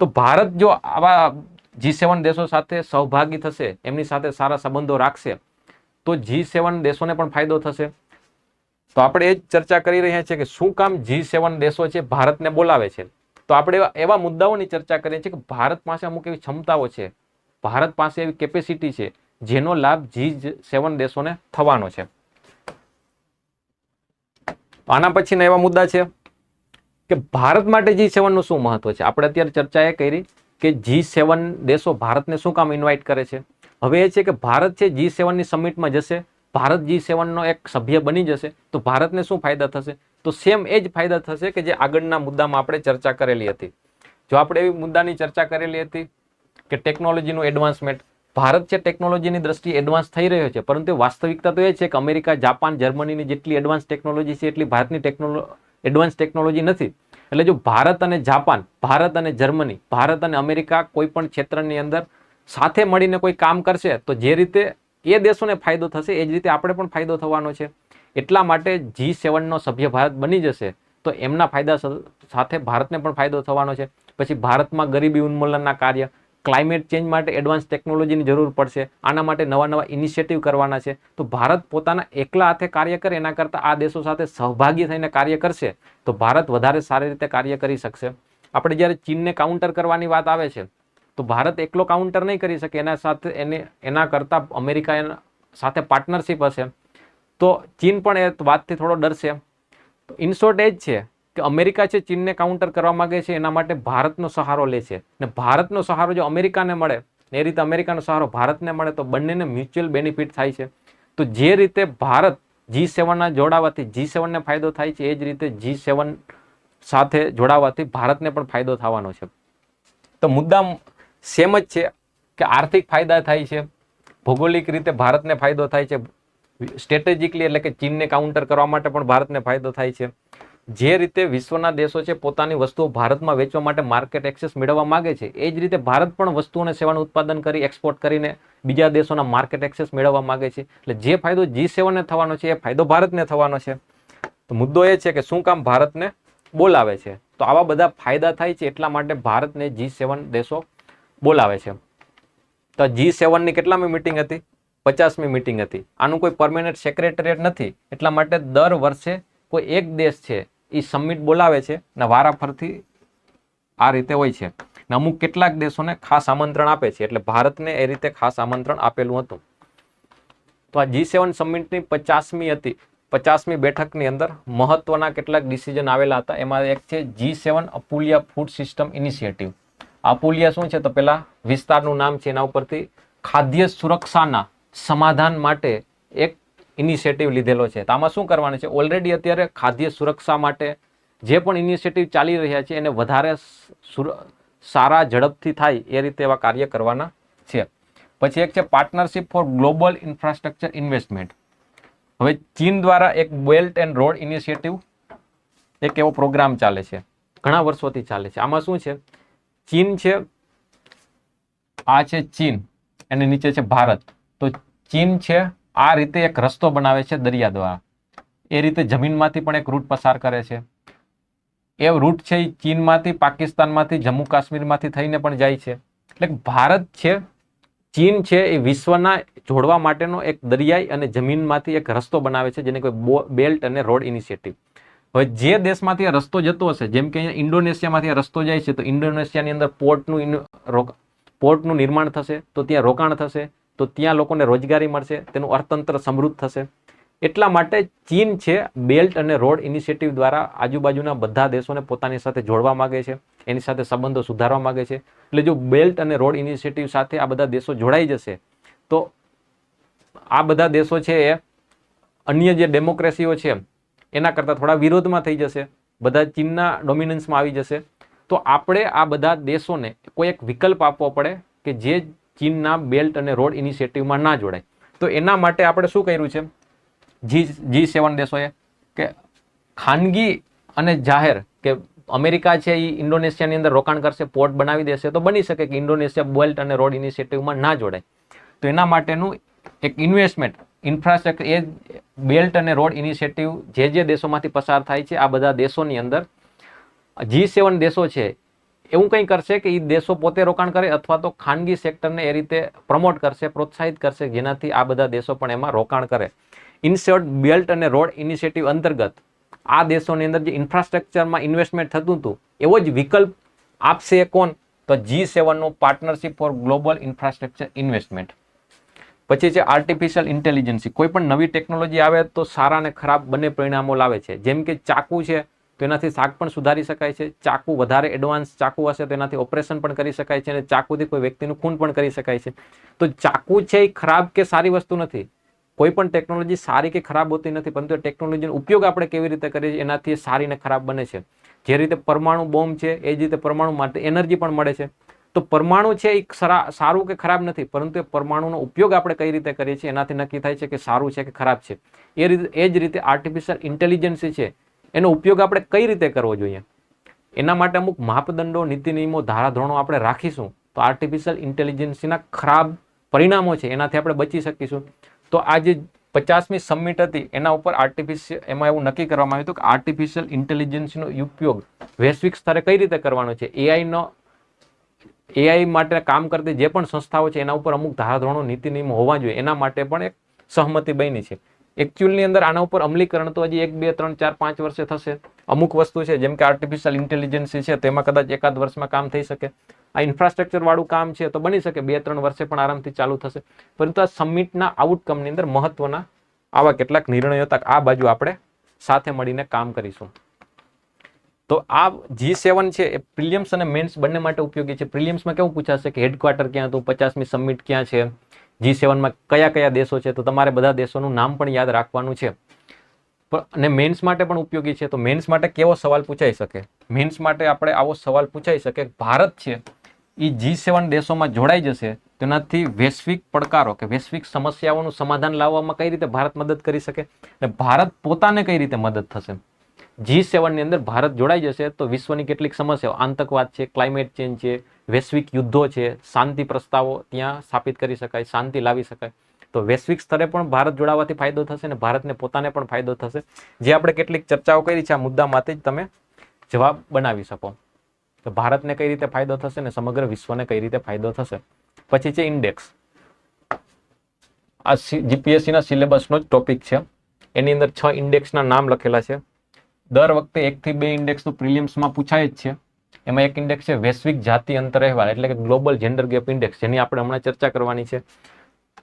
તો ભારત જો આવા G7 દેશો સાથે સહભાગી થશે, એમની સાથે સારા સંબંધો રાખશે તો G7 દેશોને પણ ફાયદો થશે. તો આપણે એ જ ચર્ચા કરી રહ્યા છીએ કે શું કામ G7 દેશો છે ભારતને બોલાવે છે. તો આપણે એવા મુદ્દાઓની ચર્ચા કરીએ છીએ કે ભારત પાસે અમુક એવી ક્ષમતાઓ છે, ભારત પાસે એવી કેપેસિટી છે જેનો લાભ G7 દેશોને થવાનો છે. આના પછીના એવા મુદ્દા છે કે ભારત માટે G7 નું શું મહત્વ છે. આપણે અત્યારે ચર્ચા એ કરી કે G7 દેશો ભારતને શું કામ ઇન્વાઇટ કરે છે. હવે એ છે કે ભારત છે G7 ની સમિટમાં જશે, ભારત G7 નો એક સભ્ય બની જશે તો ભારતને શું ફાયદા થશે. તો સેમ એ જ ફાયદા થશે કે જે આગળના મુદ્દામાં આપણે ચર્ચા કરેલી હતી. જો આપણે એવી મુદ્દાની ચર્ચા કરેલી હતી કે ટેકનોલોજીનું એડવાન્સમેન્ટ, ભારત છે ટેકનોલોજીની દ્રષ્ટિએ એડવાન્સ થઈ રહ્યો છે, પરંતુ વાસ્તવિકતા તો એ છે કે અમેરિકા, જાપાન, જર્મનીની જેટલી એડવાન્સ ટેકનોલોજી છે એટલી ભારતની એડવાન્સ ટેકનોલોજી નથી. એટલે જો ભારત અને જાપાન, ભારત અને જર્મની, ભારત અને અમેરિકા કોઈ પણ ક્ષેત્રની અંદર સાથે મળીને કોઈ કામ કરશે તો જે રીતે એ દેશોને ફાયદો થશે, એ જ રીતે આપણે પણ ફાયદો થવાનો છે. એટલા માટે G7નો સભ્ય ભારત બની જશે તો એમના ફાયદા સાથે ભારતને પણ ફાયદો થવાનો છે. પછી ભારતમાં ગરીબી ઉન્મૂલનના કાર્ય, ક્લાઇમેટ ચેન્જ માટે એડવાન્સ ટેકનોલોજીની જરૂર પડશે. આના માટે નવા નવા ઇનિશિયેટિવ કરવાના છે. તો ભારત પોતાના એકલા હાથે કાર્ય કરે એના કરતાં આ દેશો સાથે સહભાગી થઈને કાર્ય કરશે તો ભારત વધારે સારી રીતે કાર્ય કરી શકશે. આપણે જ્યારે ચીનને કાઉન્ટર કરવાની વાત આવે છે તો ભારત એકલો કાઉન્ટર નહીં કરી શકે, એના સાથે એના કરતાં અમેરિકા સાથે પાર્ટનરશિપ હશે તો ચીન પણ એ વાતથી થોડો ડરશે. તો ઇન શોર્ટ એ જ છે કે અમેરિકા છે ચીનને કાઉન્ટર કરવા માંગે છે, એના માટે ભારતનો સહારો લે છે. ને ભારતનો સહારો જો અમેરિકાને મળે એ રીતે અમેરિકાનો સહારો ભારતને મળે તો બંનેને મ્યુચ્યુઅલ બેનિફિટ થાય છે. તો જે રીતે ભારત G7ના જોડાવાથી G7ને ફાયદો થાય છે, એ જ રીતે G7 સાથે જોડાવાથી ભારતને પણ ફાયદો થવાનો છે. તો મુદ્દા સેમ જ છે કે આર્થિક ફાયદા થાય છે, ભૌગોલિક રીતે ભારતને ફાયદો થાય છે, સ્ટ્રેટેજિકલી એટલે કે ચીનને કાઉન્ટર કરવા માટે પણ ભારતને ફાયદો થાય છે. જે રીતે વિશ્વના દેશો છે પોતાની વસ્તુઓ ભારતમાં વેચવા માટે માર્કેટ એક્સેસ મેળવવા માંગે છે, એ જ રીતે ભારત પણ વસ્તુ અને સેવાનું ઉત્પાદન કરી એક્સપોર્ટ કરીને બીજા દેશોના માર્કેટ એક્સેસ મેળવવા માંગે છે. એટલે જે ફાયદો G7ને થવાનો છે એ ફાયદો ભારતને થવાનો છે. તો મુદ્દો એ છે કે શું કામ ભારતને બોલાવે છે? તો આવા બધા ફાયદા થાય છે એટલા માટે ભારતને G7 દેશો બોલાવે છે. તો G7ની કેટલામી મીટિંગ હતી? 50મી મીટિંગ હતી. આનું કોઈ પરમેનન્ટ સેક્રેટરીએટ નથી, એટલા માટે દર વર્ષે કોઈ એક દેશ છે એ સમિટ બોલાવે છે અને વારાફરથી આ રીતે હોય છે. અમુક કેટલાક દેશોને ખાસ આમંત્રણ આપે છે, એટલે ભારતને એ રીતે ખાસ આમંત્રણ આપેલું હતું. તો આ G7 સમિટની 50મી હતી. 50મી બેઠકની અંદર મહત્વના કેટલાક ડિસિઝન આવેલા હતા. એમાં એક છે G7 અપુલિયા ફૂડ સિસ્ટમ ઇનિશિયેટિવ. અપુલિયા શું છે? તો પેલા વિસ્તારનું નામ છે, એના ઉપરથી ખાદ્ય સુરક્ષાના સમાધાન માટે એક ઇનિશિયેટિવ લીધેલો છે. તો આમાં શું કરવાનું છે? ઓલરેડી અત્યારે ખાદ્ય સુરક્ષા માટે જે પણ ઇનિશિયેટિવ ચાલી રહ્યા છે એને વધારે સારા ઝડપથી થાય એ રીતે એવા કાર્ય કરવાના છે. પછી એક છે partnership for global infrastructure investment. હવે ચીન દ્વારા એક બેલ્ટ એન્ડ રોડ ઇનિશિયેટિવ એક એવો પ્રોગ્રામ ચાલે છે, ઘણા વર્ષોથી ચાલે છે. આમાં શું છે? ચીન છે, આ છે ચીન, એની નીચે છે ભારત. તો ચીન છે આ રીતે એક રસ્તો બનાવે છે દરિયા દ્વારા, એ રીતે જમીનમાંથી પણ એક રૂટ પસાર કરે છે. એ રૂટ છે એ ચીનમાંથી, પાકિસ્તાનમાંથી, જમ્મુ કાશ્મીરમાંથી થઈને પણ જાય છે. એટલે ભારત છે, ચીન છે એ વિશ્વના જોડવા માટેનો એક દરિયાઈ અને જમીનમાંથી એક રસ્તો બનાવે છે, જેને કોઈ બેલ્ટ અને રોડ ઇનિશિયેટિવ. હવે જે દેશમાંથી આ રસ્તો જતો હશે, જેમ કે અહીંયા ઇન્ડોનેશિયામાંથી આ રસ્તો જાય છે, તો ઇન્ડોનેશિયાની અંદર પોર્ટનું નિર્માણ થશે, તો ત્યાં રોકાણ થશે, તો ત્યાં લોકોને રોજગારી મળશે, તેનું અર્થતંત્ર સમૃદ્ધ થશે. એટલા માટે ચીન છે બેલ્ટ અને રોડ ઇનિશિયેટિવ દ્વારા આજુબાજુના બધા દેશોને પોતાની સાથે જોડવા માંગે છે, એની સાથે સંબંધો સુધારવા માંગે છે. એટલે જો બેલ્ટ અને રોડ ઇનિશિયેટિવ સાથે આ બધા દેશો જોડાઈ જશે તો આ બધા દેશો છે એ અન્ય જે ડેમોક્રેસીઓ છે એના કરતાં થોડા વિરોધમાં થઈ જશે, બધા ચીનના ડોમિનન્સમાં આવી જશે. તો આપણે આ બધા દેશોને કોઈ એક વિકલ્પ આપવો પડે કે જે ચીનના બેલ્ટ અને રોડ ઇનિશિયેટિવમાં ના જોડાય. તો એના માટે આપણે શું કર્યું છે G7 દેશોએ કે ખાનગી અને જાહેર, કે અમેરિકા છે એ ઇન્ડોનેશિયાની અંદર રોકાણ કરશે, પોર્ટ બનાવી દેશે, તો બની શકે કે ઇન્ડોનેશિયા બેલ્ટ અને રોડ ઇનિશિયેટિવમાં ના જોડાય. તો એના માટેનું એક ઇન્વેસ્ટમેન્ટ ઇન્ફ્રાસ્ટ્રક્ચર, એ બેલ્ટ અને રોડ ઇનિશિયેટિવ જે દેશોમાંથી પસાર થાય છે, આ બધા દેશોની અંદર G7 દેશો છે એવું કંઈ કરશે કે એ દેશો પોતે રોકાણ કરે અથવા તો ખાનગી સેક્ટરને એ રીતે પ્રમોટ કરશે, પ્રોત્સાહિત કરશે, જેનાથી આ બધા દેશો પણ એમાં રોકાણ કરે. ઇન શોર્ટ, બેલ્ટ અને રોડ ઇનિશિયેટિવ અંતર્ગત આ દેશોની અંદર જે ઇન્ફ્રાસ્ટ્રક્ચરમાં ઇન્વેસ્ટમેન્ટ થતું હતું એવો જ વિકલ્પ આપશે કોણ? તો G7નું partnership for global infrastructure investment. પછી છે આર્ટિફિશિયલ ઇન્ટેલિજન્સી. કોઈ પણ નવી ટેકનોલોજી આવે તો સારા અને ખરાબ બંને પરિણામો લાવે છે. જેમ કે ચાકુ છે તો એનાથી શાક પણ સુધારી શકાય છે, ચાકુ વધારે એડવાન્સ ચાકુ હશે તો એનાથી ઓપરેશન પણ કરી શકાય છે, અને ચાકુથી કોઈ વ્યક્તિનું ખૂન પણ કરી શકાય છે. તો ચાકુ છે એ ખરાબ કે સારી વસ્તુ નથી. કોઈ પણ ટેકનોલોજી સારી કે ખરાબ હોતી નથી, પરંતુ ટેકનોલોજીનો ઉપયોગ આપણે કેવી રીતે કરીએ છીએ એનાથી સારી ને ખરાબ બને છે. જે રીતે પરમાણુ બોમ્બ છે એ જ રીતે પરમાણુ માટે એનર્જી પણ મળે છે. તો પરમાણુ છે એ સારું કે ખરાબ નથી, પરંતુ એ પરમાણુનો ઉપયોગ આપણે કઈ રીતે કરીએ છીએ એનાથી નક્કી થાય છે કે સારું છે કે ખરાબ છે. એ જ રીતે આર્ટિફિશિયલ ઇન્ટેલિજન્સ છે એનો ઉપયોગ આપણે કઈ રીતે કરવો જોઈએ, એના માટે અમુક માપદંડો, નીતિ નિયમો, ધારાધોરણો આપણે રાખીશું તો આર્ટિફિશિયલ ઇન્ટેલિજન્સના ખરાબ પરિણામો છે એનાથી આપણે બચી શકીશું. તો આ જે 50મી સમિટ હતી એના ઉપર એમાં એવું નક્કી કરવામાં આવ્યું હતું કે આર્ટિફિશિયલ ઇન્ટેલિજન્સનો ઉપયોગ વૈશ્વિક સ્તરે કઈ રીતે કરવાનો છે. એઆઈ માટે કામ કરતી જે પણ સંસ્થાઓ છે એના ઉપર અમુક ધારાધોરણો, નીતિ નિયમો હોવા જોઈએ, એના માટે પણ એક સહમતિ બની છે. એકચ્યુઅલની અંદર આના ઉપર અમલીકરણ તો હજી 1, 2, 3, 4, 5 વર્ષે થશે. અમુક વસ્તુ છે જેમ કે આર્ટિફિશિયલ ઇન્ટેલિજન્સ છે તેમાં કદાચ 1-8 વર્ષમાં કામ થઈ શકે. આ ઇન્ફ્રાસ્ટ્રક્ચર વાળું કામ છે તો બની શકે 2-3 વર્ષે પણ આરામથી ચાલુ થશે. પરંતુ આ સમિટના આઉટકમની અંદર મહત્વના આવા કેટલાક નિર્ણયો હતા. આ બાજુ આપણે સાથે મળીને કામ કરીશું. તો આ G7 છે એ પ્રિલિમ્સ અને મેન્સ બંને માટે ઉપયોગી છે. પ્રિલિમ્સમાં કેવું પૂછાશે કે હેડક્વાર્ટર ક્યાં હતું, 50મી સમિટ ક્યાં છે, G7માં કયા કયા દેશો છે, તો તમારે બધા દેશોનું નામ પણ યાદ રાખવાનું છે. અને મેન્સ માટે પણ ઉપયોગી છે. તો મેન્સ માટે કેવો સવાલ પૂછાઈ શકે? મેન્સ માટે આપણે આવો સવાલ પૂછાઈ શકે, ભારત છે એ G7 દેશોમાં જોડાઈ જશે તેનાથી વૈશ્વિક પડકારો કે વૈશ્વિક સમસ્યાઓનું સમાધાન લાવવામાં કઈ રીતે ભારત મદદ કરી શકે અને ભારત પોતાને કઈ રીતે મદદ થશે. G7 ની અંદર ભારત જોડાઈ જશે તો વિશ્વની કેટલીક સમસ્યાઓ, આતંકવાદ છે, ક્લાઇમેટ ચેન્જ છે, વૈશ્વિક યુદ્ધો છે, શાંતિ પ્રસ્તાવો ત્યાં સ્થાપિત કરી શકાય, શાંતિ લાવી શકાય. તો વૈશ્વિક સ્તરે પણ ભારત જોડાવાથી ફાયદો થશે અને ભારતને પોતાને પણ ફાયદો થશે. જે આપણે કેટલીક ચર્ચાઓ કરી છે આ મુદ્દામાંથી જ તમે જવાબ બનાવી શકો. તો ભારતને કઈ રીતે ફાયદો થશે અને સમગ્ર વિશ્વને કઈ રીતે ફાયદો થશે. પછી છે ઇન્ડેક્સ. આ જીપીએસસીના સિલેબસનો જ ટોપિક છે. એની અંદર 6 ઇન્ડેક્સના નામ લખેલા છે. દર વખતે 1 થી 2 ઇન્ડેક્સ તો પ્રિલિમ્સમાં પૂછાય જ છે. એમાં એક ઇન્ડેક્સ છે વૈશ્વિક જાતિ અંતર અહેવાલ, એટલે કે ગ્લોબલ જેન્ડર ગેપ ઇન્ડેક્સ, જેની આપણે હમણાં ચર્ચા કરવાની છે.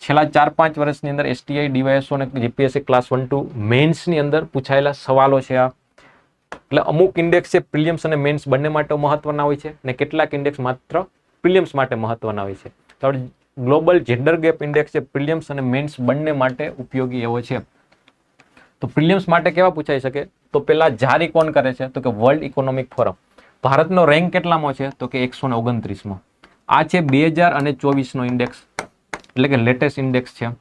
છેલ્લા 4-5 વર્ષની અંદર એસટીઆઈ, ડીવાયએસઓ અને જીપીએસસી ક્લાસ 1-2 મેન્સની અંદર પૂછાયેલા સવાલો છે આ. એટલે અમુક ઇન્ડેક્સ છે પ્રિલિમ્સ અને મેન્સ બંને માટે મહત્વના હોય છે અને કેટલાક ઇન્ડેક્સ માત્ર પ્રિલિમ્સ માટે મહત્વના હોય છે. તો ગ્લોબલ જેન્ડર ગેપ ઇન્ડેક્સ છે પ્રિલિમ્સ અને મેન્સ બંને માટે ઉપયોગી એવો છે. તો પ્રિલિમ્સ માટે કેવા પૂછાઈ શકે? તો પેલા જારી કોણ કરે છે? તો કે વર્લ્ડ ઇકોનોમિક ફોરમ. ભારતનો રેન્ક કેટલામાં છે? તો કે 129માં. આ છે 2024નો ઇન્ડેક્સ, એટલે કે લેટેસ્ટ ઇન્ડેક્સ છે.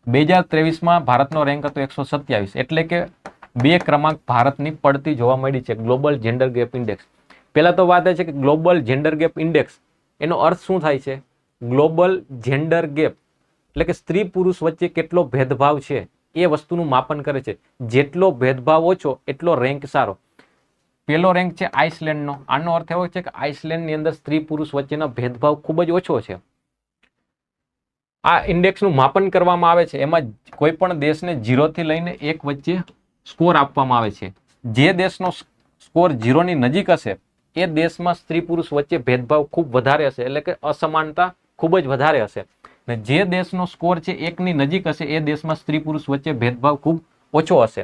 2023માં ભારતનો રેન્ક હતો 127, એટલે કે 2 ક્રમાંક ભારતની પડતી જોવા મળી છે ગ્લોબલ જેન્ડર ગેપ ઇન્ડેક્સ. પહેલા તો વાત એ છે કે ગ્લોબલ જેન્ડર ગેપ ઇન્ડેક્સ એનો અર્થ શું થાય છે? ગ્લોબલ જેન્ડર ગેપ એટલે કે સ્ત્રી પુરુષ વચ્ચે કેટલો ભેદભાવ છે એ વસ્તુનું માપન કરે છે. જેટલો ભેદભાવ ઓછો એટલો રેન્ક સારો. પહેલો રેન્ક છે આઇસલેન્ડનો. આનો અર્થ એવો છે કે આઇસલેન્ડની અંદર સ્ત્રી પુરુષ વચ્ચેનો ભેદભાવ ખૂબ જ ઓછો છે. આ ઇન્ડેક્સનું માપન કરવામાં આવે છે. એમાં કોઈ પણ દેશને 0 થી લઈને 1 વચ્ચે સ્કોર આપવામાં આવે છે. જે દેશનો સ્કોર 0ની નજીક હશે એ દેશમાં સ્ત્રી પુરુષ વચ્ચે ભેદભાવ ખૂબ વધારે હશે, એટલે કે અસમાનતા ખૂબ જ વધારે હશે. જે દેશનો સ્કોર છે 1ની નજીક હશે એ દેશમાં સ્ત્રી પુરુષ વચ્ચે ભેદભાવ ખૂબ ઓછો હશે.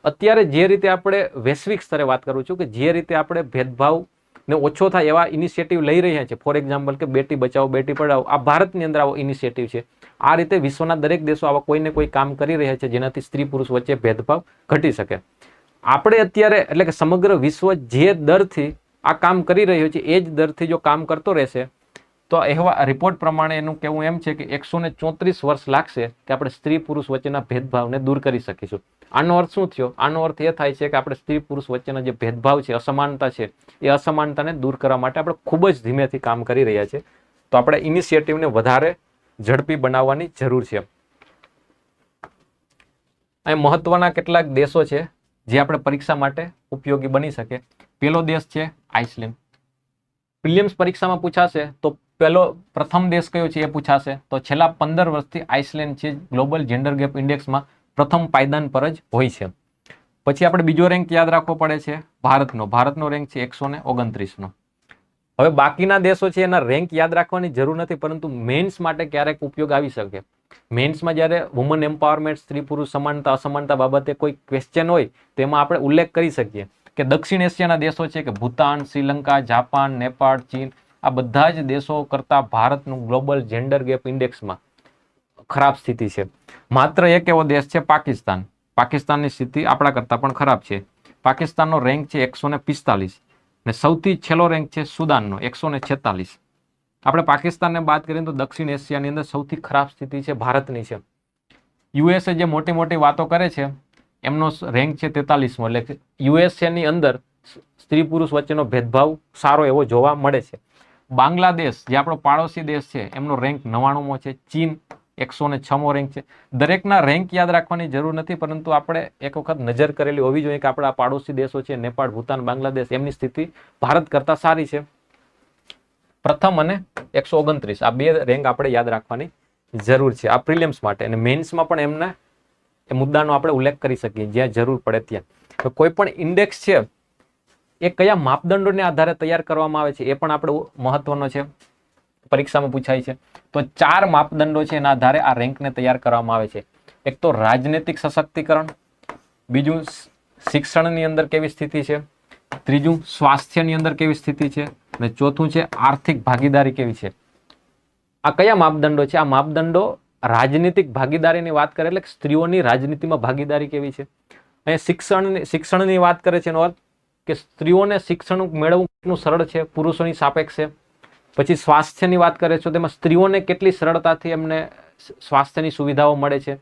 અત્યારે જે રીતે આપણે વૈશ્વિક સ્તરે વાત કરું છું કે જે રીતે આપણે ભેદભાવ ને ઓછો થાય એવા ઇનિશિયેટિવ લઈ રહ્યા છે, ફોર એક્ઝામ્પલ કે બેટી બચાવો બેટી પઢાઓ, આ ભારતની અંદર આવો ઇનિશિયેટિવ છે. આ રીતે વિશ્વના દરેક દેશો આવા કોઈને કોઈ કામ કરી રહ્યા છે જેનાથી સ્ત્રી પુરુષ વચ્ચે ભેદભાવ ઘટી શકે. આપણે અત્યારે એટલે કે સમગ્ર વિશ્વ જે દરથી આ કામ કરી રહ્યો છે એ જ દરથી જો કામ કરતો રહેશે તો એવા રિપોર્ટ પ્રમાણે એનું કહેવું એમ છે કે 134 વર્ષ લાગશે કે આપણે સ્ત્રી પુરુષ વચ્ચેના ભેદભાવને દૂર કરી શકીશું. આનો અર્થ શું થયો? આનો અર્થ એ થાય છે કે આપણે સ્ત્રી પુરુષ વચ્ચેના જે ભેદભાવ છે, અસમાનતા છે, એ અસમાનતાને દૂર કરવા માટે આપણે ખૂબ જ ધીમેથી કામ કરી રહ્યા છે. તો આપણે ઇનિશિયેટિવને વધારે ઝડપી બનાવવાની જરૂર છે. અહીં મહત્વના કેટલાક દેશો છે જે આપણે પરીક્ષા માટે ઉપયોગી બની શકે. પહેલો દેશ છે આઇસલેન્ડ. પ્રિલિમ્સ પરીક્ષામાં પૂછાશે તો પ્રથમ દેશ કયો છે એ પૂછાશે. તો છેલ્લા 15 વર્ષથી આઇસલેન્ડ છે ગ્લોબલ જેન્ડર ગેપ ઇન્ડેક્સમાં પ્રથમ પાયદાન પર જ હોય છે. પછી આપણે બીજો રેન્ક યાદ રાખવો પડે છે ભારતનો. ભારતનો રેન્ક છે 129નો. હવે બાકીના દેશો છે એના રેન્ક યાદ રાખવાની જરૂર નથી, પરંતુ મેન્સ માટે ક્યારેક ઉપયોગ આવી શકે. મેન્સમાં જ્યારે વુમન એમ્પાવરમેન્ટ, સ્ત્રી પુરુષ સમાનતા અસમાનતા બાબતે કોઈ ક્વેશ્ચન હોય તો એમાં આપણે ઉલ્લેખ કરી શકીએ કે દક્ષિણ એશિયાના દેશો છે કે ભૂતાન, શ્રીલંકા, જાપાન, નેપાળ, ચીન, આ બધા જ દેશો કરતા ભારતનું ગ્લોબલ જેન્ડર ગેપ ઇન્ડેક્સમાં ખરાબ સ્થિતિ છે. માત્ર એક એવો દેશ છે પાકિસ્તાન. પાકિસ્તાનની સ્થિતિ આપણા કરતા પણ ખરાબ છે. પાકિસ્તાનનો રેન્ક છે 145 ને સૌથી છેલ્લો રેન્ક છે સુદાનનો 146. આપણે પાકિસ્તાનને બાદ કરીએ તો દક્ષિણ એશિયાની અંદર સૌથી ખરાબ સ્થિતિ છે ભારતની છે. યુએસએ જે મોટી મોટી વાતો કરે છે એમનો રેન્ક છે 43મો, એટલે કે યુએસએની અંદર સ્ત્રી પુરુષ વચ્ચેનો ભેદભાવ સારો એવો જોવા મળે છે. બાંગ્લાદેશ જે આપણો પાડોશી દેશ છે એમનો રેન્ક 99મો છે. ચીન 106મો રેન્ક છે. દરેકના રેન્ક યાદ રાખવાની જરૂર નથી, પરંતુ આપણે એક વખત નજર કરેલી હોવી જોઈએ કે આપણા પાડોશી દેશો છે નેપાળ, ભૂતાન, બાંગ્લાદેશ, એમની સ્થિતિ ભારત કરતા સારી છે. પ્રથમ અને 129 આ બે રેન્ક આપણે યાદ રાખવાની જરૂર છે આ પ્રિલિમ્સ માટે. અને મેન્સમાં પણ એમને એ મુદ્દાનો આપણે ઉલ્લેખ કરી શકીએ જ્યાં જરૂર પડે ત્યાં. તો કોઈ પણ ઇન્ડેક્સ છે એ કયા માપદંડોને આધારે તૈયાર કરવામાં આવે છે એ પણ આપણે મહત્વનો છે, પરીક્ષામાં પૂછાય છે. તો 4 માપદંડો છે એના આધારે આ રેન્કને તૈયાર કરવામાં આવે છે. એક તો રાજનૈતિક સશક્તિકરણ, બીજું શિક્ષણની અંદર કેવી સ્થિતિ છે, ત્રીજું સ્વાસ્થ્યની અંદર કેવી સ્થિતિ છે, અને ચોથું છે આર્થિક ભાગીદારી કેવી છે. આ કયા માપદંડો છે? આ માપદંડો રાજનીતિક ભાગીદારીની વાત કરે એટલે સ્ત્રીઓની રાજનીતિમાં ભાગીદારી કેવી છે. અને શિક્ષણની વાત કરે છે એનો અર્થ કે સ્ત્રીઓને શિક્ષણ મેળવવું કેટલું સરળ છે પુરુષોની સાપેક્ષે. પછી સ્વાસ્થ્યની વાત કરે છે તેમાં સ્ત્રીઓને કેટલી સરળતાથી એમને સ્વાસ્થ્યની સુવિધાઓ મળે છે.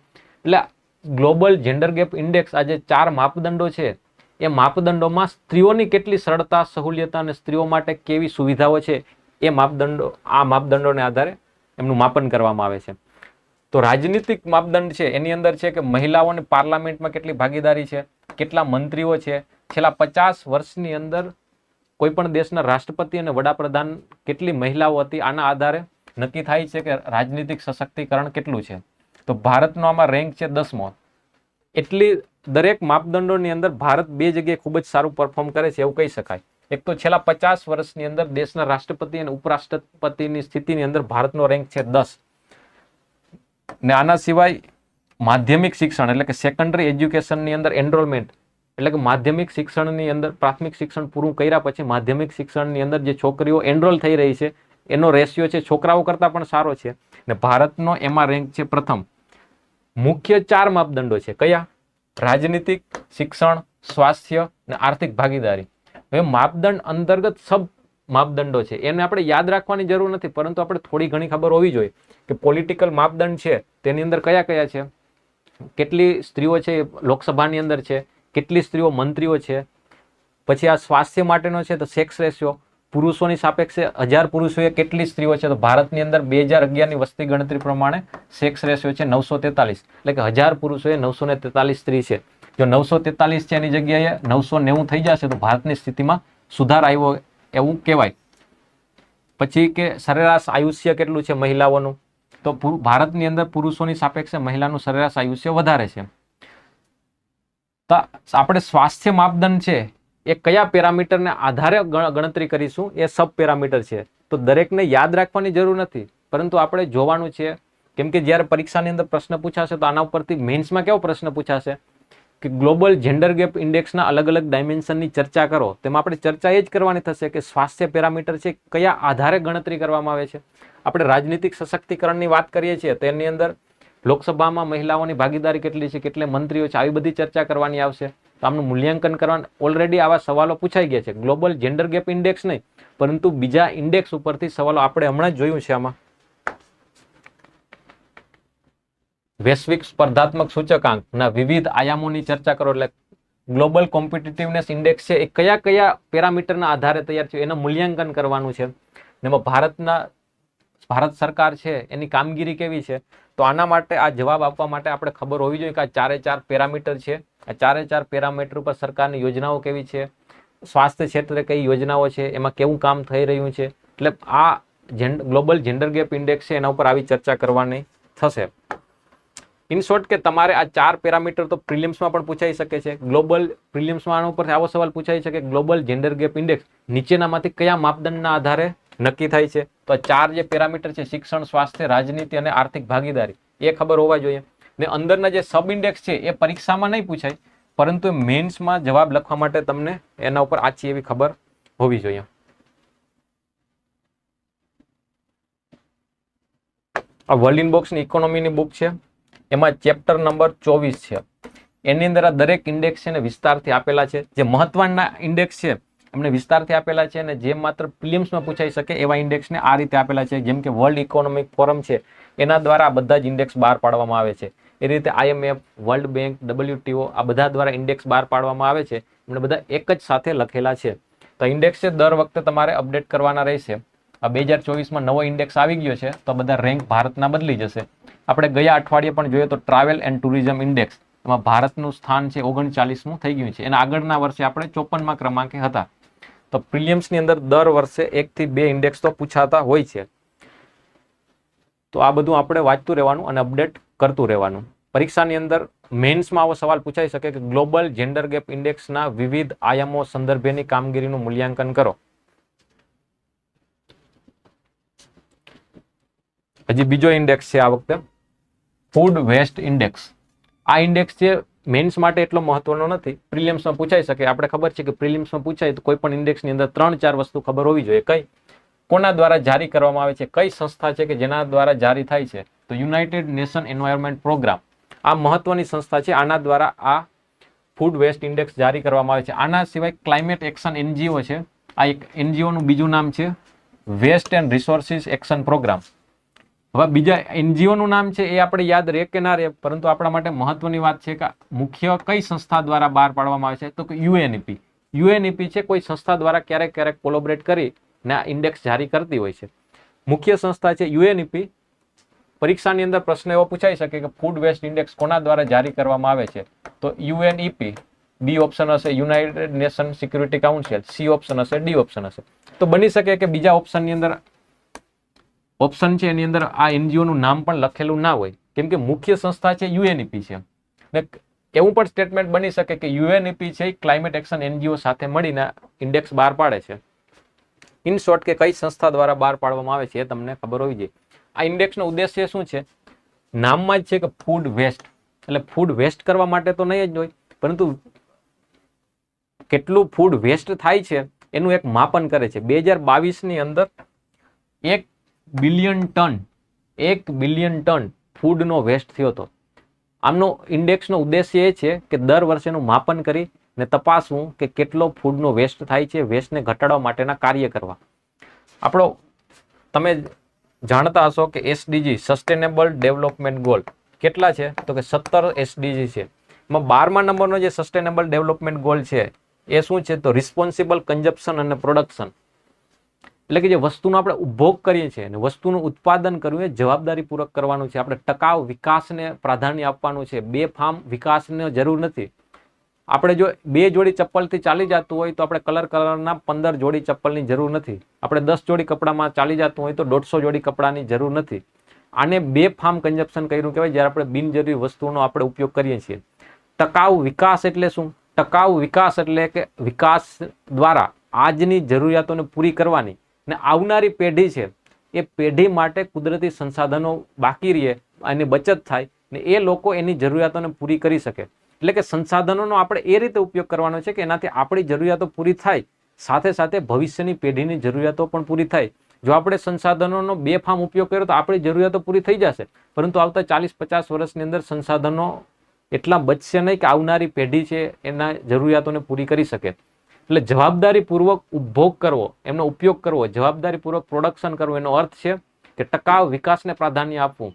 એટલે ગ્લોબલ જેન્ડર ગેપ ઇન્ડેક્સ આ જે 4 માપદંડો છે એ માપદંડોમાં સ્ત્રીઓની કેટલી સરળતા, સહુલિયત અને સ્ત્રીઓ માટે કેવી સુવિધાઓ છે એ માપદંડોને આધારે એમનું માપન કરવામાં આવે છે. તો રાજનીતિક માપદંડ છે એની અંદર છે કે મહિલાઓને પાર્લામેન્ટમાં કેટલી ભાગીદારી છે, કેટલા મંત્રીઓ છે, છેલ્લા 50 વર્ષની અંદર કોઈ પણ દેશના રાષ્ટ્રપતિ અને વડાપ્રધાન કેટલી મહિલાઓ હતી, આના આધારે નક્કી થાય છે કે રાજનીતિક સશક્તિકરણ કેટલું છે. તો ભારતનો આમાં રેન્ક છે 10મો. એટલી દરેક માપદંડોની અંદર ભારત 2 જગ્યાએ ખૂબ જ સારું પરફોર્મ કરે છે એવું કહી શકાય. એક તો છેલ્લા 50 વર્ષની અંદર દેશના રાષ્ટ્રપતિ અને ઉપરાષ્ટ્રપતિની સ્થિતિની અંદર ભારતનો રેન્ક છે 10. ને આના સિવાય માધ્યમિક શિક્ષણ એટલે કે સેકન્ડરી એજ્યુકેશનની અંદર એનરોલમેન્ટ એટલે કે માધ્યમિક શિક્ષણની અંદર પ્રાથમિક શિક્ષણ પૂરું કર્યા પછી માધ્યમિક શિક્ષણની અંદર જે છોકરીઓ એનરોલ થઈ રહી છે એનો રેશિયો છે છોકરાઓ કરતાં પણ સારો છે. ને ભારતનો એમાં રેન્ક છે પ્રથમ. મુખ્ય 4 માપદંડો છે કયા? રાજનીતિક, શિક્ષણ, સ્વાસ્થ્ય અને આર્થિક ભાગીદારી. હવે માપદંડ અંતર્ગત સબ માપદંડો છે એને આપણે યાદ રાખવાની જરૂર નથી, પરંતુ આપણે થોડી ઘણી ખબર હોવી જોઈએ કે પોલિટિકલ માપદંડ છે તેની અંદર કયા કયા છે, કેટલી સ્ત્રીઓ છે લોકસભાની અંદર છે, કેટલી સ્ત્રીઓ મંત્રીઓ છે. પછી આ સ્વાસ્થ્ય માટેનો છે તો સેક્સ રેશિયો, પુરુષોની સાપેક્ષે 1000 પુરુષોએ કેટલી સ્ત્રીઓ છે. તો ભારતની અંદર 2011ની વસ્તી ગણતરી પ્રમાણે સેક્સ રેશિયો છે 943, એટલે કે 1000 પુરુષોએ 943 સ્ત્રી છે. જો 943 છે એની જગ્યાએ 990 થઈ જશે તો ભારતની સ્થિતિમાં સુધાર આવ્યો એવું કહેવાય. પછી કે સરેરાશ આયુષ્ય કેટલું છે મહિલાઓનું, તો ભારતની અંદર પુરુષોની સાપેક્ષે મહિલાનું સરેરાશ આયુષ્ય વધારે છે. તો આપણે સ્વાસ્થ્ય માપદંડ છે એ કયા પેરામીટરને આધારે ગણતરી કરીશું એ સબ પેરામીટર છે. તો દરેકને યાદ રાખવાની જરૂર નથી, પરંતુ આપણે જોવાનું છે, કેમ કે જ્યારે પરીક્ષાની અંદર પ્રશ્ન પૂછાશે તો આના ઉપરથી મેન્સમાં કેવો પ્રશ્ન પૂછાશે કે ગ્લોબલ જેન્ડર ગેપ ઇન્ડેક્સના અલગ અલગ ડાયમેન્શનની ચર્ચા કરો. તેમાં આપણે ચર્ચા એ જ કરવાની થશે કે સ્વાસ્થ્ય પેરામીટર છે કયા આધારે ગણતરી કરવામાં આવે છે. આપણે રાજનીતિક સશક્તિકરણની વાત કરીએ છીએ તેની અંદર લોકસભામાં મહિલાઓની ભાગીદારી કેટલી છે, કેટલે મંત્રીઓ છે, આવી બધી ચર્ચા કરવાની આવશે. તો આમનું મૂલ્યાંકન કરવાનું ઓલરેડી આવા સવાલો પૂછાઈ ગયા છે. ગ્લોબલ જેન્ડર ગેપ ઇન્ડેક્સ નહીં, પરંતુ બીજા ઇન્ડેક્સ ઉપરથી સવાલો આપણે હમણાં જ જોયું છે. આમાં વૈશ્વિક સ્પર્ધાત્મક સૂચકાંકના વિવિધ આયામોની ચર્ચા કરો, એટલે ગ્લોબલ કોમ્પિટિટિવનેસ ઇન્ડેક્સ છે એ કયા કયા પેરામીટરના આધારે તૈયાર છે એનું મૂલ્યાંકન કરવાનું છે. એમાં ભારત સરકાર છે એની કામગીરી કેવી છે. તો આના માટે આ જવાબ આપવા માટે આપણે ખબર હોવી જોઈએ કે આ 4 પેરામીટર છે. આ 4 પેરામીટર ઉપર સરકારની યોજનાઓ કેવી છે, સ્વાસ્થ્ય ક્ષેત્રે કઈ યોજનાઓ છે, એમાં કેવું કામ થઈ રહ્યું છે. એટલે આ ગ્લોબલ જેન્ડર ગેપ ઇન્ડેક્સ છે એના ઉપર આવી ચર્ચા કરવાની થશે. ઇન શોર્ટ કે તમારે આ 4 પેરામીટર તો પ્રિલિમ્સમાં પણ પૂછાઈ શકે છે. ગ્લોબલ પ્રિલિમ્સમાં આના ઉપરથી આવો સવાલ પૂછાઈ શકે ગ્લોબલ જેન્ડર ગેપ ઇન્ડેક્સ નીચેનામાંથી કયા માપદંડના આધારે નક્કી થાય છે. તો આ 4 જે પેરામીટર છે શિક્ષણ, સ્વાસ્થ્ય, રાજનીતિ અને આર્થિક ભાગીદારી એ ખબર હોવા જોઈએ. ને અંદરના જે સબ ઇન્ડેક્સ છે એ પરીક્ષામાં નહીં પૂછાય, પરંતુ મેન્સમાં જવાબ લખવા માટે તમને એના ઉપર આછી એવી ખબર હોવી જોઈએ. આ વર્લ્ડ ઇનબોક્સની ઇકોનોમીની બુક છે, એમાં ચેપ્ટર નંબર 24 છે. એની અંદર આ દરેક ઇન્ડેક્સ છે ને વિસ્તારથી આપેલા છે. જે મહત્વના ઇન્ડેક્સ છે એમને વિસ્તારથી આપેલા છે, અને જે માત્ર પ્રિલિમ્સમાં પૂછાઈ શકે એવા ઇન્ડેક્સને આ રીતે આપેલા છે. જેમ કે વર્લ્ડ ઇકોનોમિક ફોરમ છે એના દ્વારા બધા જ ઇન્ડેક્સ બહાર પાડવામાં આવે છે. એ રીતે IMF, વર્લ્ડ બેંક, WTO આ બધા દ્વારા ઇન્ડેક્સ બહાર પાડવામાં આવે છે. એમને બધા એક જ સાથે લખેલા છે. તો ઇન્ડેક્સ છે દર વખતે તમારે અપડેટ કરવાના રહેશે. આ 2024માં નવો ઇન્ડેક્સ આવી ગયો છે, તો બધા રેન્ક ભારતના બદલી જશે. આપણે ગયા અઠવાડિયે પણ જોઈએ તો ટ્રાવેલ એન્ડ ટુરિઝમ ઇન્ડેક્સ, એમાં ભારતનું સ્થાન છે 39મું થઈ ગયું છે. એના આગળના વર્ષે આપણે 54મા ક્રમાંકે હતા. તો પ્રિલિયમ્સની અંદર દર વર્ષે 1 થી 2 ઇન્ડેક્સ તો પૂછાતા હોય છે. તો આ બધું આપણે વાંચતું રહેવાનું અને અપડેટ કરતું રહેવાનું. પરીક્ષાની અંદર મેન્સમાં આવો સવાલ પૂછાઈ શકે કે ગ્લોબલ જેન્ડર ગેપ ઇન્ડેક્સના વિવિધ આયામો સંદર્ભેની કામગીરીનું મૂલ્યાંકન કરો. હજી બીજો ઇન્ડેક્સ છે આ વખતે, ફૂડ વેસ્ટ ઇન્ડેક્સ. આ ઇન્ડેક્સ છે મેન્સ માટે એટલો મહત્વનો નથી, પ્રિલિમ્સમાં પૂછાઈ શકે. આપણે ખબર છે કે પ્રિલિમ્સમાં પૂછાય તો કોઈ પણ ઇન્ડેક્સની અંદર 3-4 વસ્તુ ખબર હોવી જોઈએ. કઈ, કોના દ્વારા જારી કરવામાં આવે છે, કઈ સંસ્થા છે કે જેના દ્વારા જારી થાય છે, તો યુનાઇટેડ નેશન એન્વાયરમેન્ટ પ્રોગ્રામ આ મહત્વની સંસ્થા છે. આના દ્વારા આ ફૂડ વેસ્ટ ઇન્ડેક્સ જારી કરવામાં આવે છે. આના સિવાય ક્લાઇમેટ એક્શન એનજીઓ છે. આ એક એનજીઓનું બીજું નામ છે waste and resources action programme. હવે બીજા એનજીઓનું નામ છે એ આપણે યાદ રહે કે ના રહે, પરંતુ આપણા માટે મહત્વની વાત છે કે મુખ્ય કઈ સંસ્થા દ્વારા બહાર પાડવામાં આવે છે, તો કે યુએનઈપી. યુએનઈપી છે કોઈ સંસ્થા દ્વારા ક્યારેક ક્યારેક કોલોબરેટ કરી ને આ ઇન્ડેક્સ જારી કરતી હોય છે. મુખ્ય સંસ્થા છે યુએનઈપી. પરીક્ષાની અંદર પ્રશ્ન એવો પૂછાઈ શકે કે ફૂડ વેસ્ટ ઇન્ડેક્સ કોના દ્વારા જારી કરવામાં આવે છે, તો યુએનઈપી. બી ઓપ્શન હશે United nation security council, C option હશે, ડી ઓપ્શન હશે. તો બની શકે કે બીજા ઓપ્શનની અંદર ઓપ્શન છે એની અંદર આ એનજીઓનું નામ પણ લખેલું ના હોય, કેમ કે મુખ્ય સંસ્થા છે યુએનઈપી છે. ને એવું પણ સ્ટેટમેન્ટ બની શકે કે યુએનઈપી છે ક્લાઇમેટ એક્શન એનજીઓ સાથે મળીને ઇન્ડેક્સ બહાર પાડે છે. ઇન શોર્ટ કે કઈ સંસ્થા દ્વારા બહાર પાડવામાં આવે છે એ તમને ખબર હોવી જોઈએ. આ ઇન્ડેક્સનો ઉદ્દેશ્ય શું છે? નામમાં જ છે કે ફૂડ વેસ્ટ, એટલે ફૂડ વેસ્ટ કરવા માટે તો નહીં જ હોય, પરંતુ કેટલું ફૂડ વેસ્ટ થાય છે એનું એક માપન કરે છે. 2022ની અંદર 1 બિલિયન ટન ફૂડનો વેસ્ટ થયો હતો. આમનો ઇન્ડેક્સનો ઉદ્દેશ્ય એ છે કે દર વર્ષેનું માપન કરી ને તપાસવું કે કેટલો ફૂડનો વેસ્ટ થાય છે, વેસ્ટને ઘટાડવા માટેના કાર્ય કરવા. આપણો તમે જાણતા હશો કે એસડીજી સસ્ટેનેબલ ડેવલપમેન્ટ ગોલ કેટલા છે, તો કે 17 એસડીજી છે. એમાં 12મા નંબરનો જે સસ્ટેનેબલ ડેવલપમેન્ટ ગોલ છે એ શું છે, તો રિસ્પોન્સિબલ કન્ઝપ્શન અને પ્રોડક્શન. એટલે કે જે વસ્તુનો આપણે ઉપભોગ કરીએ છીએ અને વસ્તુનું ઉત્પાદન કરવું એ જવાબદારીપૂર્વક કરવાનું છે. આપણે ટકાઉ વિકાસને પ્રાધાન્ય આપવાનું છે. બેફામ વિકાસની જરૂર નથી. આપણે જો 2 જોડી ચપ્પલથી ચાલી જતું હોય તો આપણે કલરના 15 જોડી ચપ્પલની જરૂર નથી. આપણે 10 જોડી કપડામાં ચાલી જતું હોય તો 150 જોડી કપડાની જરૂર નથી. આને બેફામ કન્ઝપ્શન કર્યું કહેવાય, જ્યારે આપણે બિનજરૂરી વસ્તુઓનો આપણે ઉપયોગ કરીએ છીએ. ટકાઉ વિકાસ એટલે શું? ટકાઉ વિકાસ એટલે કે વિકાસ દ્વારા આજની જરૂરિયાતોને પૂરી કરવાની ને આવનારી પેઢી છે એ પેઢી માટે કુદરતી સંસાધનો બાકી રહે, એની બચત થાય ને એ લોકો એની જરૂરિયાતોને પૂરી કરી શકે. એટલે કે સંસાધનોનો આપણે એ રીતે ઉપયોગ કરવાનો છે કે એનાથી આપણી જરૂરિયાતો પૂરી થાય, સાથે સાથે ભવિષ્યની પેઢીની જરૂરિયાતો પણ પૂરી થાય. જો આપણે સંસાધનોનો બેફામ ઉપયોગ કર્યો તો આપણી જરૂરિયાતો પૂરી થઈ જશે, પરંતુ આવતા 40-50 વર્ષની અંદર સંસાધનો એટલા બચશે નહીં કે આવનારી પેઢી છે એના જરૂરિયાતોને પૂરી કરી શકે. એટલે જવાબદારીપૂર્વક ઉપભોગ કરવો, એમનો ઉપયોગ કરવો, જવાબદારીપૂર્વક પ્રોડક્શન કરવું, એનો અર્થ છે કે ટકાઉ વિકાસને પ્રાધાન્ય આપવું.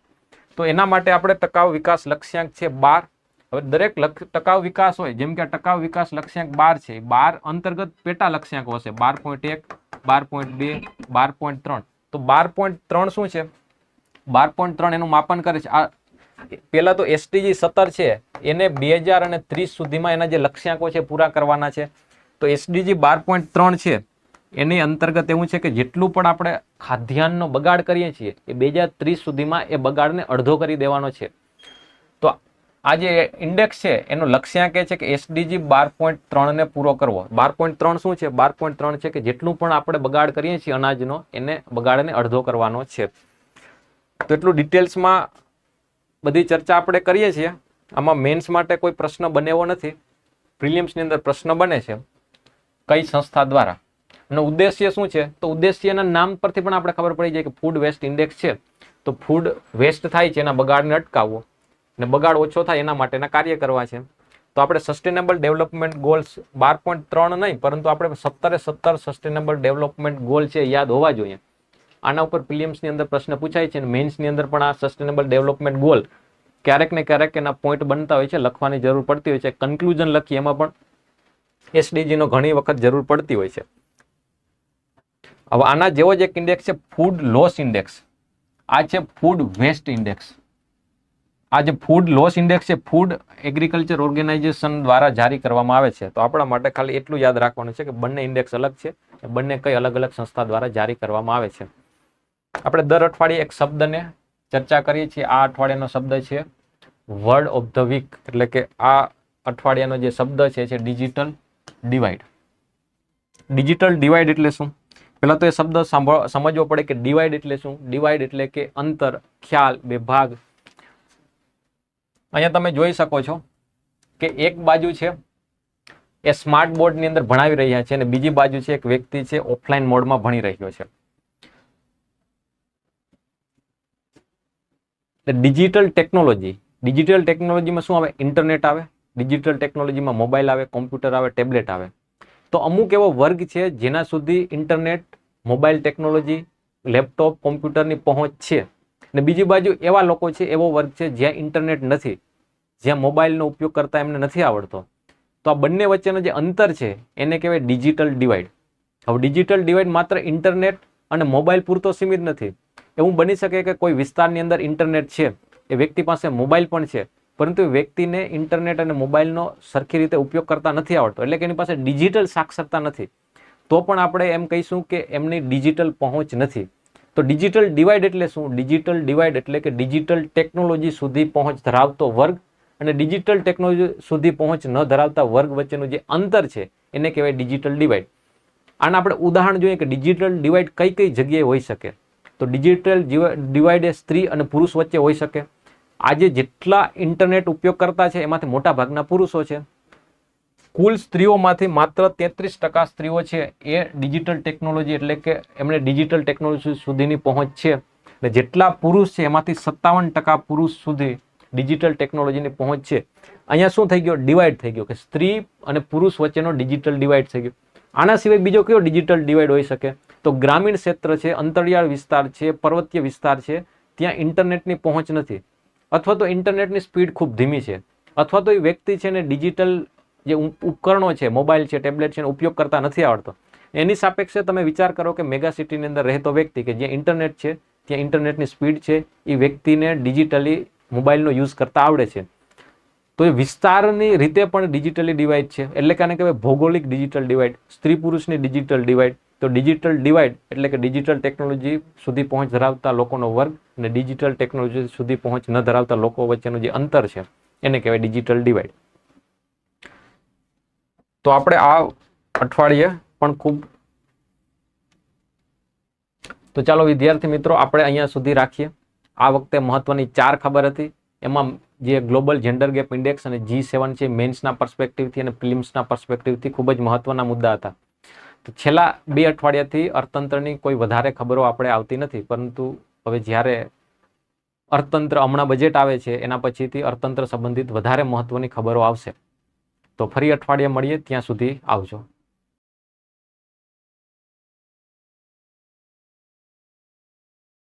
તો એના માટે આપણે ટકાઉ વિકાસ લક્ષ્યાંક છે 12. હવે દરેક ટકાઉ વિકાસ હોય, જેમ કે ટકાઉ વિકાસ લક્ષ્યાંક 12 છે, 12 અંતર્ગત પેટા લક્ષ્યાંકો હશે 12.1, 12.2, 12.3. તો 12.3 શું છે? 12.3 એનું માપન કરે છે. આ પેલા તો એસડીજી 17 છે એને 2030 સુધીમાં એના જે લક્ષ્યાંકો છે પૂરા કરવાના છે. તો એસડીજી 12.3 છે એની અંતર્ગત એવું છે કે જેટલું પણ આપણે ખાદ્યાન્નનો બગાડ કરીએ છીએ એ 2030 સુધીમાં એ બગાડને અડધો કરી દેવાનો છે. તો આ જે ઇન્ડેક્સ છે એનો લક્ષ્યાંક એ છે કે એસડીજી 12.3 ને પૂરો કરવો. 12.3 શું છે? 12.3 છે કે જેટલું પણ આપણે બગાડ કરીએ છીએ અનાજનો, એને બગાડને અડધો કરવાનો છે. તો એટલું ડિટેલ્સમાં બધી ચર્ચા આપણે કરીએ છીએ. આમાં મેન્સ માટે કોઈ પ્રશ્ન બનેવો નથી. પ્રિલિમ્સની અંદર પ્રશ્ન બને છે કઈ સંસ્થા દ્વારા, અને ઉદ્દેશ્ય શું છે, તો ઉદ્દેશ્યના નામ પરથી પણ આપણે ખબર પડી જાય કે ફૂડ વેસ્ટ ઇન્ડેક્સ છે તો ફૂડ વેસ્ટ થાય છે એના બગાડને અટકાવવો અને બગાડ ઓછો થાય એના માટેના કાર્ય કરવા છે. તો આપણે સસ્ટેનેબલ ડેવલપમેન્ટ ગોલ્સ 12.3 નહીં, પરંતુ આપણે 17 સસ્ટેનેબલ ડેવલપમેન્ટ ગોલ છે યાદ હોવા જોઈએ. આના ઉપર પ્રિલિમ્સની અંદર પ્રશ્ન પૂછાય છે અને મેન્સની અંદર પણ આ સસ્ટેનેબલ ડેવલપમેન્ટ ગોલ ક્યારેક ને ક્યારેક એના પોઈન્ટ બનતા હોય છે, લખવાની જરૂર પડતી હોય છે. કન્ક્લુઝન લખી એમાં પણ એસડીજી નો ઘણી વખત જરૂર પડતી હોય છે. હવે આના જેવો જ એક ઇન્ડેક્સ છે ફૂડ લોસ ઇન્ડેક્સ. આ છે ફૂડ વેસ્ટ ઇન્ડેક્સ. આ જે ફૂડ લોસ ઇન્ડેક્સ છે ફૂડ એગ્રીકલ્ચર ઓર્ગેનાઇઝેશન દ્વારા જારી કરવામાં આવે છે. તો આપણા માટે ખાલી એટલું યાદ રાખવાનું છે કે બંને ઇન્ડેક્સ અલગ છે, બંને કઈ અલગ અલગ સંસ્થા દ્વારા જારી કરવામાં આવે છે. આપણે દર અઠવાડિયે એક શબ્દને ચર્ચા કરીએ છીએ. આ અઠવાડિયાનો શબ્દ છે વર્ડ ઓફ ધ વીક, એટલે કે આ અઠવાડિયાનો જે શબ્દ છે ડિજિટલ ડિવાઇડ. ડિજિટલ ડિવાઇડ એટલે શું? પહેલા તો એ શબ્દ સમજવો પડે કે ડિવાઇડ એટલે શું. ડિવાઇડ એટલે કે અંતર, ખ્યાલ, બે ભાગ. અહીંયા તમે જોઈ શકો છો કે એક બાજુ છે એ સ્માર્ટ બોર્ડની અંદર ભણાવી રહ્યા છે અને બીજી બાજુ છે એક વ્યક્તિ છે ઓફલાઈન મોડમાં ભણી રહ્યો છે. ડિજિટલ ટેકનોલોજી, ડિજિટલ ટેકનોલોજીમાં શું આવે? ઇન્ટરનેટ આવે, ડિજિટલ ટેકનોલોજીમાં મોબાઈલ આવે, કોમ્પ્યુટર આવે, ટેબ્લેટ આવે. તો અમુક એવો વર્ગ છે જેના સુધી ઇન્ટરનેટ, મોબાઈલ ટેકનોલોજી, લેપટોપ, કોમ્પ્યુટરની પહોંચ છે, અને બીજી બાજુ એવા લોકો છે, એવો વર્ગ છે જ્યાં ઇન્ટરનેટ નથી, જ્યાં મોબાઈલનો ઉપયોગ કરતા એમને નથી આવડતો. તો આ બંને વચ્ચેનો જે અંતર છે એને કહેવાય ડિજિટલ ડિવાઇડ. હવે ડિજિટલ ડિવાઇડ માત્ર ઇન્ટરનેટ અને મોબાઈલ પૂરતો સીમિત નથી. એવું બની શકે કે કોઈ વિસ્તારની અંદર ઇન્ટરનેટ છે, એ વ્યક્તિ પાસે મોબાઈલ પણ છે, પરંતુ એ વ્યક્તિને ઇન્ટરનેટ અને મોબાઈલનો સરખી રીતે ઉપયોગ કરતા નથી આવડતો, એટલે કે એની પાસે ડિજિટલ સાક્ષરતા નથી. તો પણ આપણે એમ કહીશું કે એમની ડિજિટલ પહોંચ નથી. તો ડિજિટલ ડિવાઇડ એટલે શું? ડિજિટલ ડિવાઇડ એટલે કે ડિજિટલ ટેકનોલોજી સુધી પહોંચ ધરાવતો વર્ગ અને ડિજિટલ ટેકનોલોજી સુધી પહોંચ ન ધરાવતા વર્ગ વચ્ચેનું જે અંતર છે એને કહેવાય ડિજિટલ ડિવાઇડ. આના આપણે ઉદાહરણ જોઈએ કે ડિજિટલ ડિવાઇડ કઈ કઈ જગ્યાએ હોઈ શકે. તો ડિજિટલ ડિવાઇડ એ સ્ત્રી અને પુરુષ વચ્ચે હોઈ શકે. આજે જેટલા ઇન્ટરનેટ ઉપયોગ કરતા છે એમાંથી મોટા ભાગના પુરુષો છે. કુલ સ્ત્રીઓમાંથી માત્ર 33% સ્ત્રીઓ છે એ ડિજિટલ ટેકનોલોજી એટલે કે એમણે ડિજિટલ ટેકનોલોજી સુધીની પહોંચ છે, અને જેટલા પુરુષ છે એમાંથી 57% પુરુષ સુધી ડિજિટલ ટેકનોલોજીની પહોંચ છે. અહીંયા શું થઈ ગયો? ડિવાઇડ થઈ ગયો, કે સ્ત્રી અને પુરુષ વચ્ચેનો ડિજિટલ ડિવાઇડ થઈ ગયો. આના સિવાય બીજો કયો ડિજિટલ ડિવાઇડ હોઈ શકે? તો ગ્રામીણ ક્ષેત્ર છે, અંતરિયાળ વિસ્તાર છે, પર્વતીય વિસ્તાર છે, ત્યાં ઇન્ટરનેટની પહોંચ નથી, અથવા તો ઇન્ટરનેટની સ્પીડ ખૂબ ધીમી છે, અથવા તો એ વ્યક્તિ છે ને ડિજિટલ જે ઉપકરણો છે, મોબાઈલ છે, ટેબ્લેટ છે, ઉપયોગ કરતા નથી આવડતો. એની સાપેક્ષે તમે વિચાર કરો કે મેગા સિટીની અંદર રહેતો વ્યક્તિ કે જ્યાં ઇન્ટરનેટ છે, ત્યાં ઇન્ટરનેટની સ્પીડ છે, એ વ્યક્તિને ડિજિટલી મોબાઈલનો યુઝ કરતા આવડે છે. તો એ વિસ્તારની રીતે પણ ડિજિટલી ડિવાઇડ છે, એટલે કે આને કહેવાય ભૌગોલિક ડિજિટલ ડિવાઇડ, સ્ત્રી પુરુષની ડિજિટલ ડિવાઇડ. તો ડિજિટલ ડિવાઇડ એટલે કે ડિજિટલ ટેકનોલોજી સુધી પહોંચ ધરાવતા લોકોનો વર્ગ અને ડિજિટલ ટેકનોલોજી સુધી પહોંચ ન ધરાવતા લોકો વચ્ચેનું જે અંતર છે એને કહેવાય ડિજિટલ ડિવાઇડ. તો આપણે આ અઠવાડિયે પણ ખૂબ, તો ચાલો વિદ્યાર્થી મિત્રો આપણે અહીંયા સુધી રાખીએ. આ વખતે મહત્વની 4 ખબર હતી. એમાં જે ગ્લોબલ જેન્ડર ગેપ ઇન્ડેક્સ અને G7 છે, મેન્સના પર્સપેક્ટિવથી અને પ્રિલિમ્સના પર્સપેક્ટિવથી ખૂબ જ મહત્વના મુદ્દા હતા. તો છેલ્લા 2 અઠવાડિયાથી અર્થતંત્રની કોઈ વધારે ખબરો આપણે આવતી નથી, પરંતુ હવે જ્યારે અર્થતંત્ર હમણાં બજેટ આવે છે એના પછીથી અર્થતંત્ર સંબંધિત વધારે મહત્વની ખબરો આવશે. તો ફરી અઠવાડિયે મળીએ, ત્યાં સુધી આવજો.